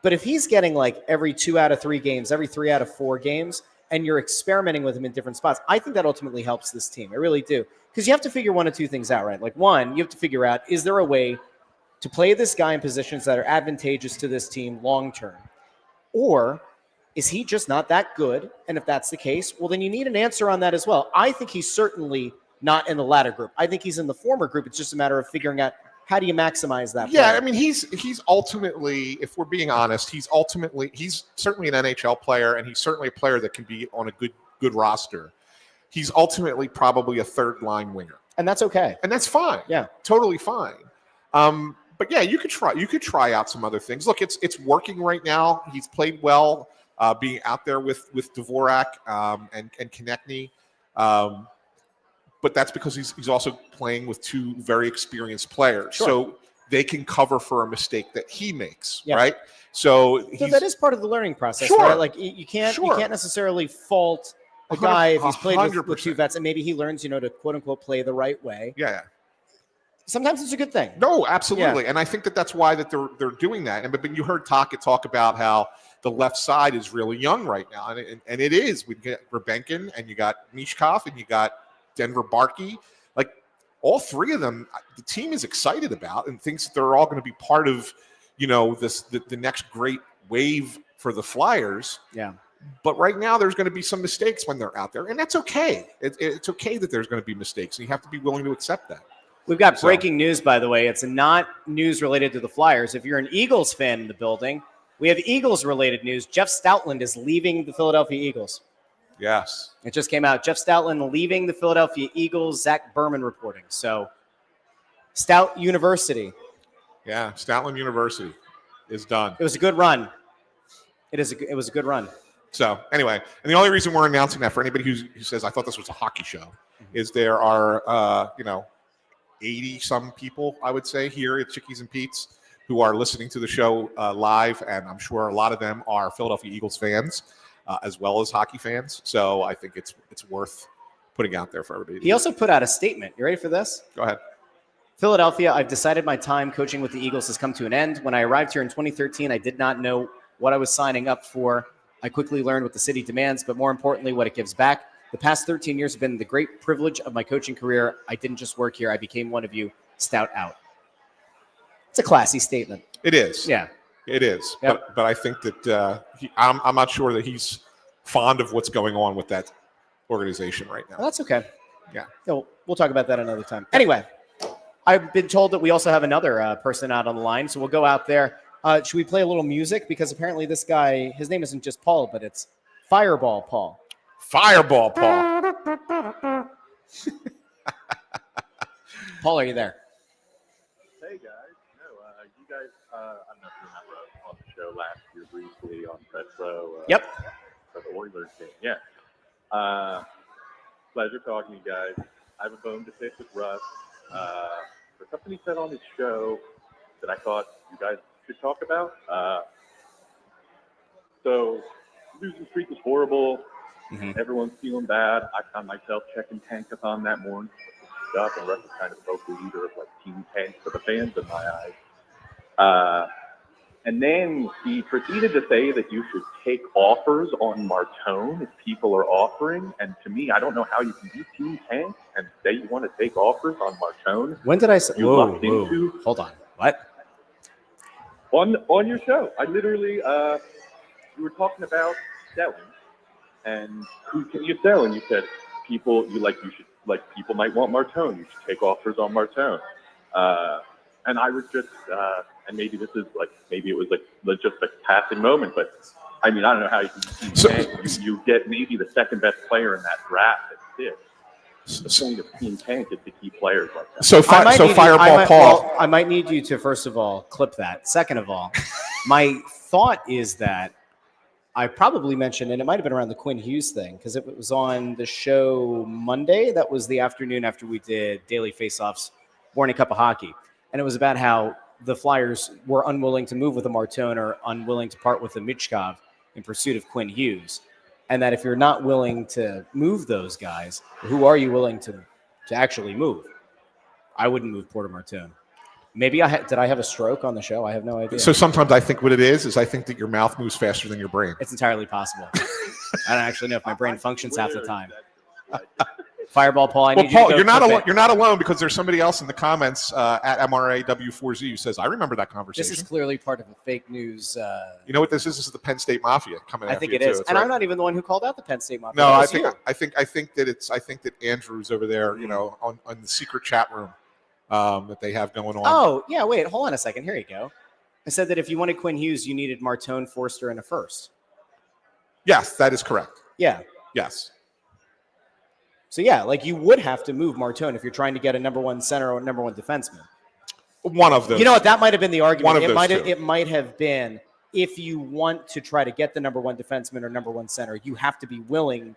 but if he's getting, like, every 2 out of 3 games, every 3 out of 4 games, and you're experimenting with him in different spots, I think that ultimately helps this team. I really do. Because you have to figure one of two things out, right? Like, one, you have to figure out, is there a way to play this guy in positions that are advantageous to this team long-term? Or is he just not that good? And if that's the case, well, then you need an answer on that as well. I think he's certainly not in the latter group. I think he's in the former group. It's just a matter of figuring out how do you maximize that Yeah, player? I mean, he's ultimately, if we're being honest, he's certainly an NHL player, and he's certainly a player that can be on a good roster. He's ultimately probably a third-line winger. And that's okay. And that's fine. Yeah. Totally fine. But yeah, you could try out some other things. Look, it's working right now. He's played well, being out there with Dvorak and Konechny. But that's because he's also playing with 2 very experienced players. Sure. So they can cover for a mistake that he makes, Yeah. right? So that is part of the learning process, Sure. right? Like, you can't necessarily fault a guy if he's played with 2 vets and maybe he learns, you know, to quote unquote play the right way. Yeah. Sometimes it's a good thing. No, absolutely. Yeah. And I think that's why that they're doing that. But you heard Tocchet talk about how the left side is really young right now. And it is. We get Gurbenkin, and you got Mishkov, and you got Denver Barkey. Like, all 3 of them, the team is excited about and thinks that they're all going to be part of, you know, the next great wave for the Flyers. Yeah. But right now, there's going to be some mistakes when they're out there, and that's okay. It's okay that there's going to be mistakes, and you have to be willing to accept that. We've got breaking news, by the way. It's not news related to the Flyers. If you're an Eagles fan in the building, we have Eagles-related news. Jeff Stoutland is leaving the Philadelphia Eagles. Yes. It just came out. Jeff Stoutland leaving the Philadelphia Eagles. Zach Berman reporting. So, Stout University. Yeah, Stoutland University is done. It was a good run. It was a good run. So, anyway, and the only reason we're announcing that for anybody who says, I thought this was a hockey show, is there are, 80-some people, I would say, here at Chickies and Pete's who are listening to the show live, and I'm sure a lot of them are Philadelphia Eagles fans as well as hockey fans. So I think it's worth putting out there for everybody. He also put out a statement. You ready for this? Go ahead. Philadelphia, I've decided my time coaching with the Eagles has come to an end. When I arrived here in 2013, I did not know what I was signing up for. I quickly learned what the city demands, but more importantly, what it gives back. The past 13 years have been the great privilege of my coaching career. I didn't just work here. I became one of you. Stout out. It's a classy statement. It is. Yeah. It is. Yep. But I think that I'm not sure that he's fond of what's going on with that organization right now. Well, that's okay. Yeah. So we'll talk about that another time. Anyway, I've been told that we also have another person out on the line, so we'll go out there. Should we play a little music? Because apparently this guy, his name isn't just Paul, but it's Fireball Paul. Fireball Paul. Paul, are you there? Hey guys, you guys, I don't know if you remember on the show last year briefly on Petro. Yep. For the Oilers game, yeah. Pleasure talking to you guys. I have a bone to pick with Russ. For something he said on his show that I thought you guys should talk about. So, losing streak was horrible. Mm-hmm. Everyone's feeling bad. I found myself checking Tankathon that morning. Stuff, and Russ is kind of the vocal leader of like Team Tank for the fans in my eyes. And then he proceeded to say that you should take offers on Marlton if people are offering. And to me, I don't know how you can be Team Tank and say you want to take offers on Marlton. When did I say? Whoa. Hold on. What? On your show, I literally you were talking about selling, and who can you sell? And you said people you should like people might want Martone. You should take offers on Martone. And I was just, and maybe this is like, maybe it was like just a passing moment, but I mean, I don't know how you can you get maybe the second best player in that draft at 6. The point of team tank is to keep players like that. So Fireball Paul. Well, I might need you to, first of all, clip that. Second of all, my thought is that I probably mentioned, and it might have been around the Quinn Hughes thing, because it was on the show Monday. That was the afternoon after we did Daily Faceoffs, Morning Cup of Hockey. And it was about how the Flyers were unwilling to move with a Martone or unwilling to part with a Michkov in pursuit of Quinn Hughes. And that if you're not willing to move those guys, who are you willing to actually move? I wouldn't move Porter Martone. Maybe did I have a stroke on the show? I have no idea. So sometimes I think what it is I think that your mouth moves faster than your brain. It's entirely possible. I don't actually know if my brain functions half the time. Fireball Paul, Paul, you're not alone because there's somebody else in the comments at MRAW4Z who says, I remember that conversation. This is clearly part of a fake news. You know what this is? This is the Penn State Mafia coming. I think it is, and right. I'm not even the one who called out the Penn State Mafia. No, I think that Andrew's over there. You know, on the secret chat room that they have going on. Oh yeah, wait, hold on a second. Here you go. I said that if you wanted Quinn Hughes, you needed Martone, Forster, and a first. Yes, that is correct. Yeah. Yes. So, yeah, like you would have to move Martone if you're trying to get a number one center or a number one defenseman. One of those. You know what? That might have been the argument. It might have been if you want to try to get the number one defenseman or number one center, you have to be willing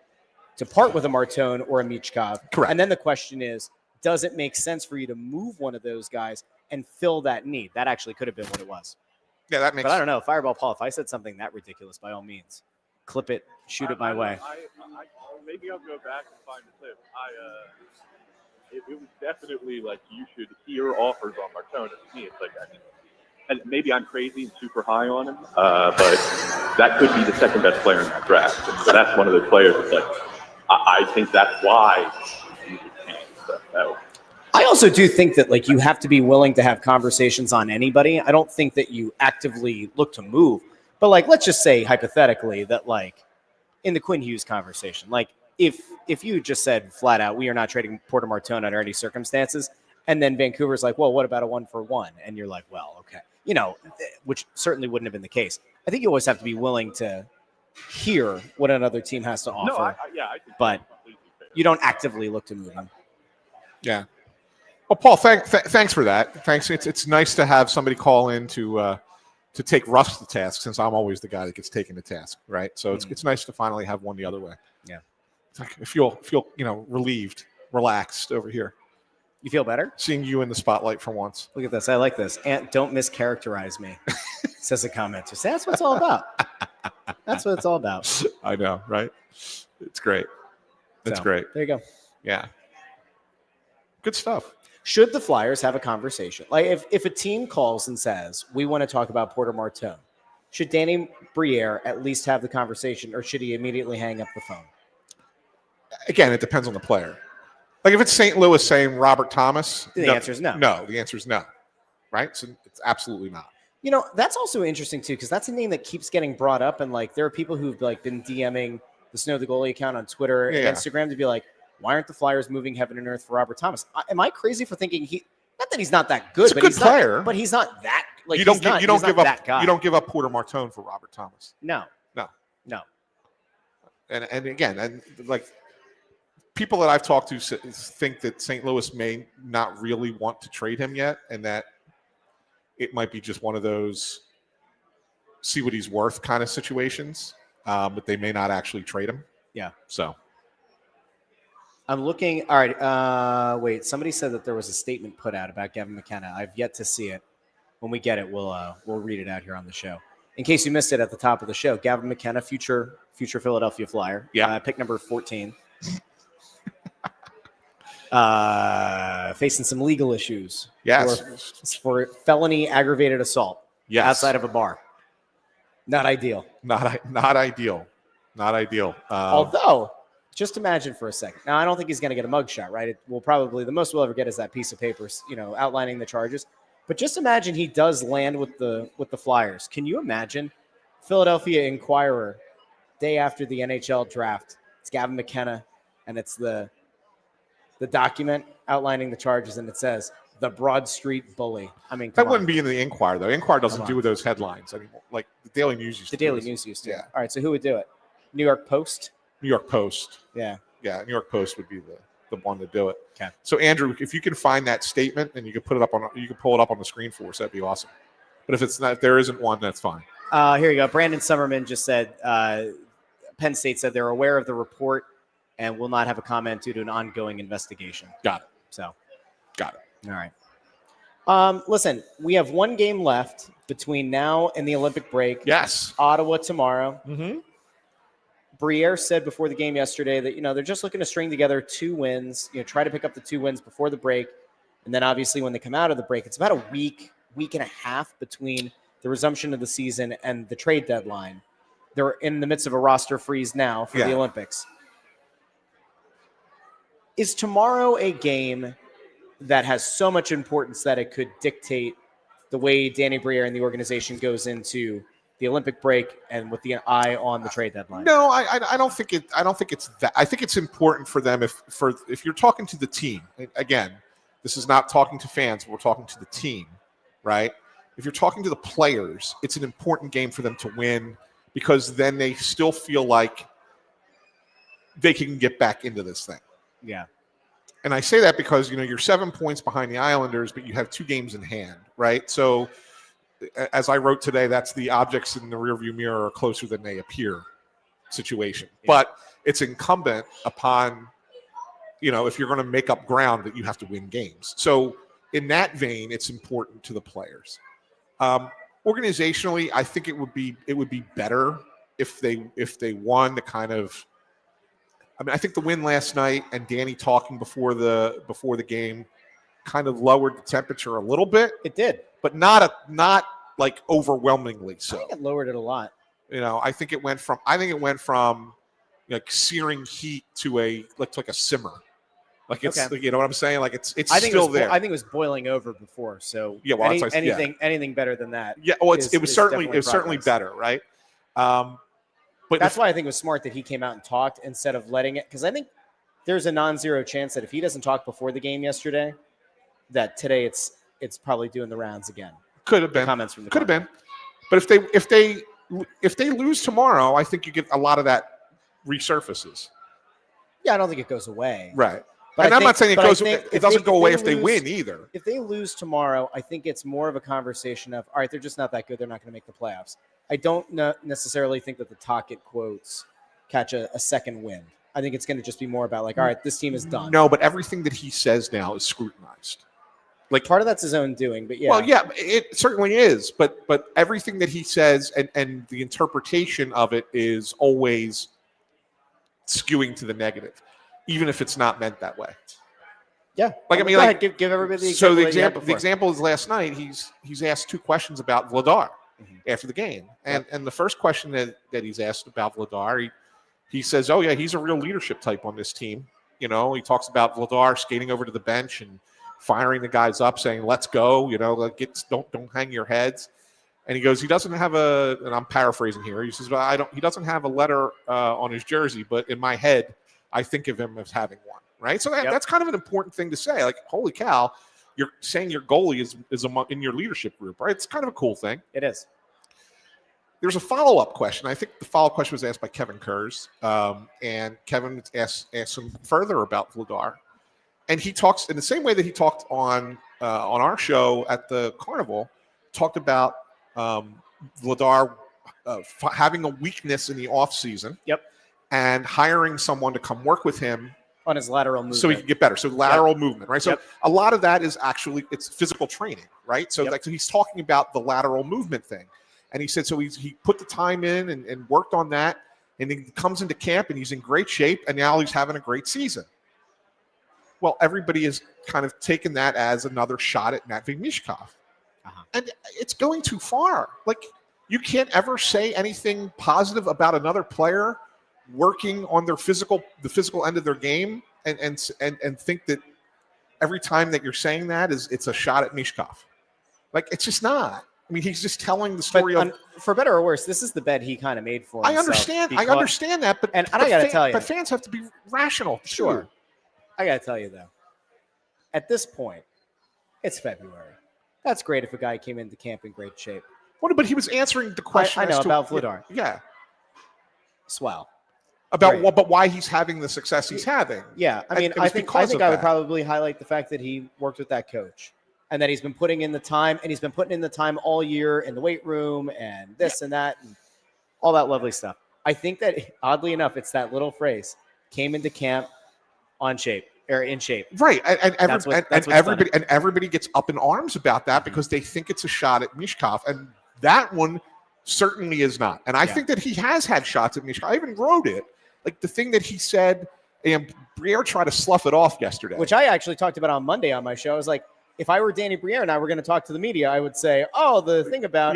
to part with a Martone or a Michkov. Correct. And then the question is, does it make sense for you to move one of those guys and fill that need? That actually could have been what it was. Yeah, that makes sense. But I don't know. Fireball Paul, if I said something that ridiculous, by all means, clip it, shoot it my way. Maybe I'll go back and find the clip. It was definitely like you should hear offers on Martone. To me, it's like, and maybe I'm crazy and super high on him, but that could be the second best player in that draft. And so that's one of those players that's like, I think that's why you can. I also do think that like you have to be willing to have conversations on anybody. I don't think that you actively look to move, but like let's just say hypothetically that like in the Quinn Hughes conversation, like if you just said flat out, we are not trading Porter Martone under any circumstances, and then Vancouver's like, well, what about a 1-for-1? And you're like, well, okay, you know, which certainly wouldn't have been the case. I think you always have to be willing to hear what another team has to offer. But you don't actively look to move them. Yeah. Well, Paul, thanks for that. Thanks. It's nice to have somebody call in to take Russ to task, since I'm always the guy that gets taken to task, right? So it's nice to finally have one the other way. Yeah. It's like I feel relieved, relaxed over here. You feel better? Seeing you in the spotlight for once. Look at this. I like this. And don't mischaracterize me, says a commenter. So that's what it's all about. That's what it's all about. I know, right? It's great. It's great. There you go. Yeah. Good stuff. Should the Flyers have a conversation? Like if a team calls and says, we want to talk about Porter Martone, should Danny Briere at least have the conversation, or should he immediately hang up the phone? Again, it depends on the player. Like if it's St. Louis saying Robert Thomas, the answer is no. No, the answer is no. Right? So it's absolutely not. You know, that's also interesting too, because that's a name that keeps getting brought up, and like there are people who've like been DMing the Snow The Goalie account on Twitter and Instagram to be like, why aren't the Flyers moving heaven and earth for Robert Thomas? Am I crazy for thinking not that he's not that good, but he's a good player, but he's not that like you don't give up Porter Martone for Robert Thomas. No. And again, like people that I've talked to think that St. Louis may not really want to trade him yet, and that it might be just one of those see what he's worth kind of situations, but they may not actually trade him. Yeah. So. I'm looking. All right. Wait. Somebody said that there was a statement put out about Gavin McKenna. I've yet to see it. When we get it, we'll read it out here on the show. In case you missed it at the top of the show, Gavin McKenna, future Philadelphia Flyer. Yeah. Pick number 14. Facing some legal issues. Yes. For felony aggravated assault. Yes. Outside of a bar. Not ideal. Not ideal. Not ideal. Although. Just imagine for a second. Now, I don't think he's going to get a mugshot, right? It will probably, the most we'll ever get is that piece of paper, outlining the charges. But just imagine he does land with the Flyers. Can you imagine? Philadelphia Inquirer, day after the NHL draft. It's Gavin McKenna, and it's the the document outlining the charges, and it says the Broad Street Bully. I mean, That wouldn't be in the Inquirer, though. Inquirer doesn't Come on. do with those headlines anymore. Like the Daily News used The to. Daily News used to. Yeah. All right, so who would do it? New York Post? New York Post. Yeah. Yeah, New York Post would be the one to do it. Okay. So Andrew, if you can find that statement and you can pull it up on the screen for us, that'd be awesome. But if there isn't one, that's fine. Here you go. Brandon Summerman just said Penn State said they're aware of the report and will not have a comment due to an ongoing investigation. Got it. So, Got it. all right. Listen, we have one game left between now and the Olympic break. Yes. Ottawa tomorrow. Mm-hmm. Briere said before the game yesterday that, they're just looking to string together 2 wins, try to pick up the 2 wins before the break. And then obviously when they come out of the break, it's about a week and a half between the resumption of the season and the trade deadline. They're in the midst of a roster freeze now for the Olympics. Is tomorrow a game that has so much importance that it could dictate the way Danny Briere and the organization goes into the Olympic break and with the eye on the trade deadline? No, I don't think it. I don't think it's that. I think it's important for them if you're talking to the team. Again, this is not talking to fans. We're talking to the team, right? If you're talking to the players, it's an important game for them to win because then they still feel like they can get back into this thing. Yeah. And I say that because, you're 7 points behind the Islanders, but you have 2 games in hand, right? So as I wrote today, that's the objects in the rearview mirror are closer than they appear situation. Yeah. But it's incumbent upon, if you're going to make up ground, that you have to win games. So in that vein, it's important to the players. Organizationally, I think it would be better if they won the kind of. I think the win last night and Danny talking before the game kind of lowered the temperature a little bit. It did, but not like overwhelmingly so. I think it lowered it a lot. I think it went from like searing heat to like a simmer. Like it's you know what I'm saying? Like it's still there. I think it was boiling over before. So yeah, well, anything better than that. Yeah, well, it was certainly better, right? But that's why I think it was smart that he came out and talked instead of letting it, because I think there's a non-zero chance that if he doesn't talk before the game yesterday, that today it's probably doing the rounds again. Could have been comments from the could have been, but if they lose tomorrow, I think you get a lot of that resurfaces. Yeah, I don't think it goes away. Right. But I'm not saying it doesn't go away if they win either. If they lose tomorrow, I think it's more of a conversation of, all right, they're just not that good. They're not going to make the playoffs. I don't necessarily think that the Tocchet quotes catch a second win. I think it's going to just be more about like, all right, this team is done. No, but everything that he says now is scrutinized. Like part of that's his own doing, but yeah. Well, yeah, it certainly is. But everything that he says and the interpretation of it is always skewing to the negative, even if it's not meant that way. Yeah, like go ahead, give everybody the example. So the example is last night. He's asked 2 questions about Vladar after the game, and the first question that he's asked about Vladar, he says, "Oh yeah, he's a real leadership type on this team." He talks about Vladar skating over to the bench and firing the guys up, saying, "Let's go!" Don't hang your heads. And he goes, he doesn't have and I'm paraphrasing here. He says, "Well, he doesn't have a letter on his jersey, but in my head, I think of him as having one." Right. So that's kind of an important thing to say. Like, holy cow, you're saying your goalie is in your leadership group, right? It's kind of a cool thing. It is. There's a follow-up question. I think the follow-up question was asked by Kevin Kurz, and Kevin asked him further about Vladar. And he talks in the same way that he talked on our show at the Carnival, talked about Vladar having a weakness in the offseason. Yep. And hiring someone to come work with him on his lateral movement, so he can get better. So lateral movement, right? So a lot of that is actually it's physical training, right? So so he's talking about the lateral movement thing, and he said so he put the time in and worked on that, and he comes into camp and he's in great shape, and now he's having a great season. Well, everybody has kind of taken that as another shot at Matvei Michkov, and it's going too far. Like you can't ever say anything positive about another player working on the physical end of their game and think that every time that you're saying that it's a shot at Michkov. Like it's just not. I mean, he's just telling the story for better or worse, this is the bed he kind of made for himself. I understand that, but I got to tell you, but fans have to be rational. Sure. I got to tell you, though, at this point, it's February. That's great if a guy came into camp in great shape. What? But he was answering the question. I know about Vladar. Yeah. Swell. About Great. what? But why he's having the success he's having? Yeah, I mean, I think I would probably highlight the fact that he worked with that coach, and that he's been putting in the time, and he's been putting in the time all year in the weight room and this and that and all that lovely stuff. I think that oddly enough, it's that little phrase: came into camp in shape. Right, and everybody gets up in arms about that because they think it's a shot at Michkov, and that one certainly is not. And I think that he has had shots at Michkov. I even wrote it. Like the thing that he said, and Briere tried to slough it off yesterday. Which I actually talked about on Monday on my show. I was like, if I were Danny Briere and I were going to talk to the media, I would say, oh, the thing about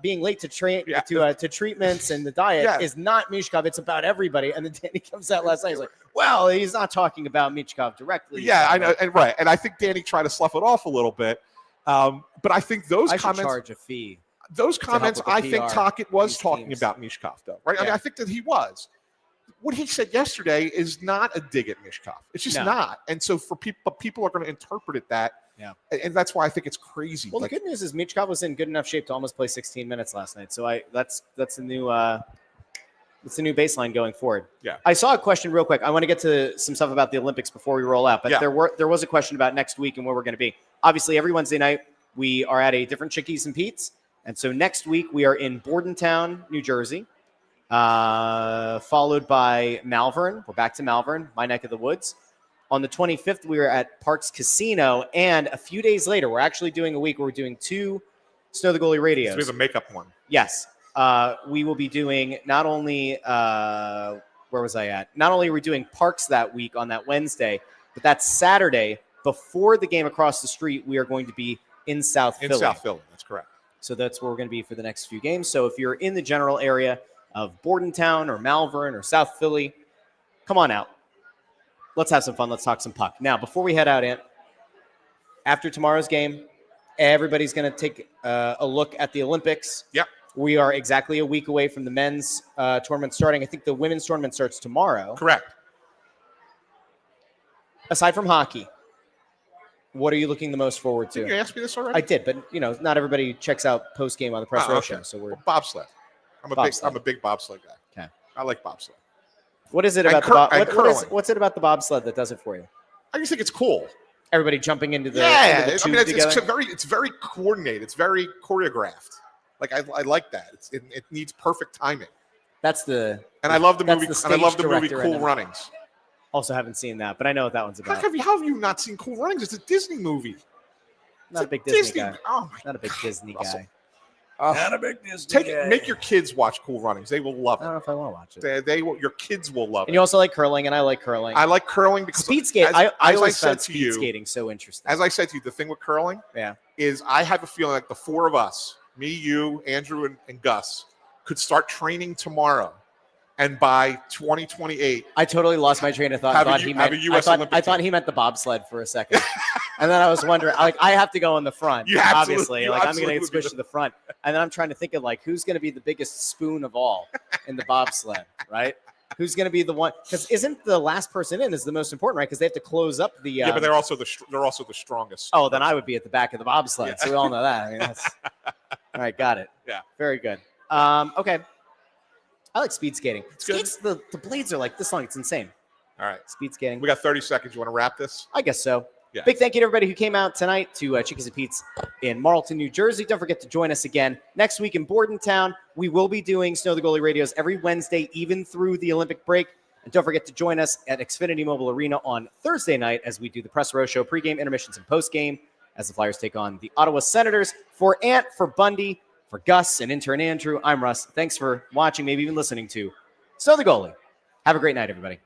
being late to to treatments and the diet is not Michkov. It's about everybody. And then Danny comes out last night. He's like, well, he's not talking about Michkov directly. Yeah, I know. And right. And I think Danny tried to slough it off a little bit. But I think those comments charge a fee. Those comments, I think Tocchet was talking about Michkov, though, right? Yeah. I mean, I think that he was. What he said yesterday is not a dig at Michkov. It's just not. And so for people are going to interpret it that. Yeah. And that's why I think it's crazy. Well, the good news is Michkov was in good enough shape to almost play 16 minutes last night. So that's a new baseline going forward. Yeah. I saw a question real quick. I want to get to some stuff about the Olympics before we roll out. But there was a question about next week and where we're going to be. Obviously, every Wednesday night we are at a different Chickies and Pete's. And so next week we are in Bordentown, New Jersey. Followed by Malvern. We're back to Malvern, my neck of the woods. On the 25th, we were at Parks Casino. And a few days later, we're actually doing a week where we're doing 2 Snow the Goalie radios. So we have a makeup one. Yes. We will be doing not only, where was I at? Not only are we doing Parks that week on that Wednesday, but that Saturday, before the game across the street, we are going to be in South Philly. In South Philly, that's correct. So that's where we're going to be for the next few games. So if you're in the general area of Bordentown or Malvern or South Philly, come on out. Let's have some fun. Let's talk some puck. Now, before we head out, Ant, after tomorrow's game, everybody's going to take a look at the Olympics. Yep. We are exactly a week away from the men's tournament starting. I think the women's tournament starts tomorrow. Correct. Aside from hockey, what are you looking the most forward to? Did you ask me this already? I did, but not everybody checks out post game on the press row show. So we're bobsled. I'm a big bobsled guy. Okay. I like bobsled. What is it about what's it about the bobsled that does it for you? I just think it's cool. Everybody jumping into the it's very coordinated. It's very choreographed. Like I like that. It needs perfect timing. I love the movie. And I love the movie Cool Runnings. Also haven't seen that, but I know what that one's about. How have you not seen Cool Runnings? It's a Disney movie. Not a big Disney guy. Oh my Not a big Disney guy. Not a big Disney guy. Make your kids watch Cool Runnings. They will love it. I don't know if I want to watch it. They will. Your kids will love it. And you also like curling, and I like curling. I like curling because speed skate. I always found speed skating so interesting. As I said to you, the thing with curling, is I have a feeling like the 4 of us, me, you, Andrew, and Gus, could start training tomorrow. And by 2028, I totally lost my train of thought. I thought he meant the bobsled for a second, and then I was wondering, I have to go in the front, obviously. I'm going to get switched to the front, and then I'm trying to think of who's going to be the biggest spoon of all in the bobsled, right? Who's going to be the one? Because isn't the last person in is the most important, right? Because they have to close up the. But they're also the strongest. Oh, then I would be at the back of the bobsled. So we all know that. I mean, that's all right. Got it. Yeah. Very good. Okay. I like speed skating. The blades are like this long. It's insane. All right. Speed skating. We got 30 seconds. You want to wrap this? I guess so. Yeah. Big thank you to everybody who came out tonight to Chickies and Pete's in Marlton, New Jersey. Don't forget to join us again next week in Bordentown. We will be doing Snow the Goalie radios every Wednesday, even through the Olympic break. And don't forget to join us at Xfinity Mobile Arena on Thursday night as we do the Press Row Show pregame, intermissions, and postgame as the Flyers take on the Ottawa Senators. For Ant, for Bundy, for Gus, and intern Andrew, I'm Russ. Thanks for watching, maybe even listening to Snow the Goalie. Have a great night, everybody.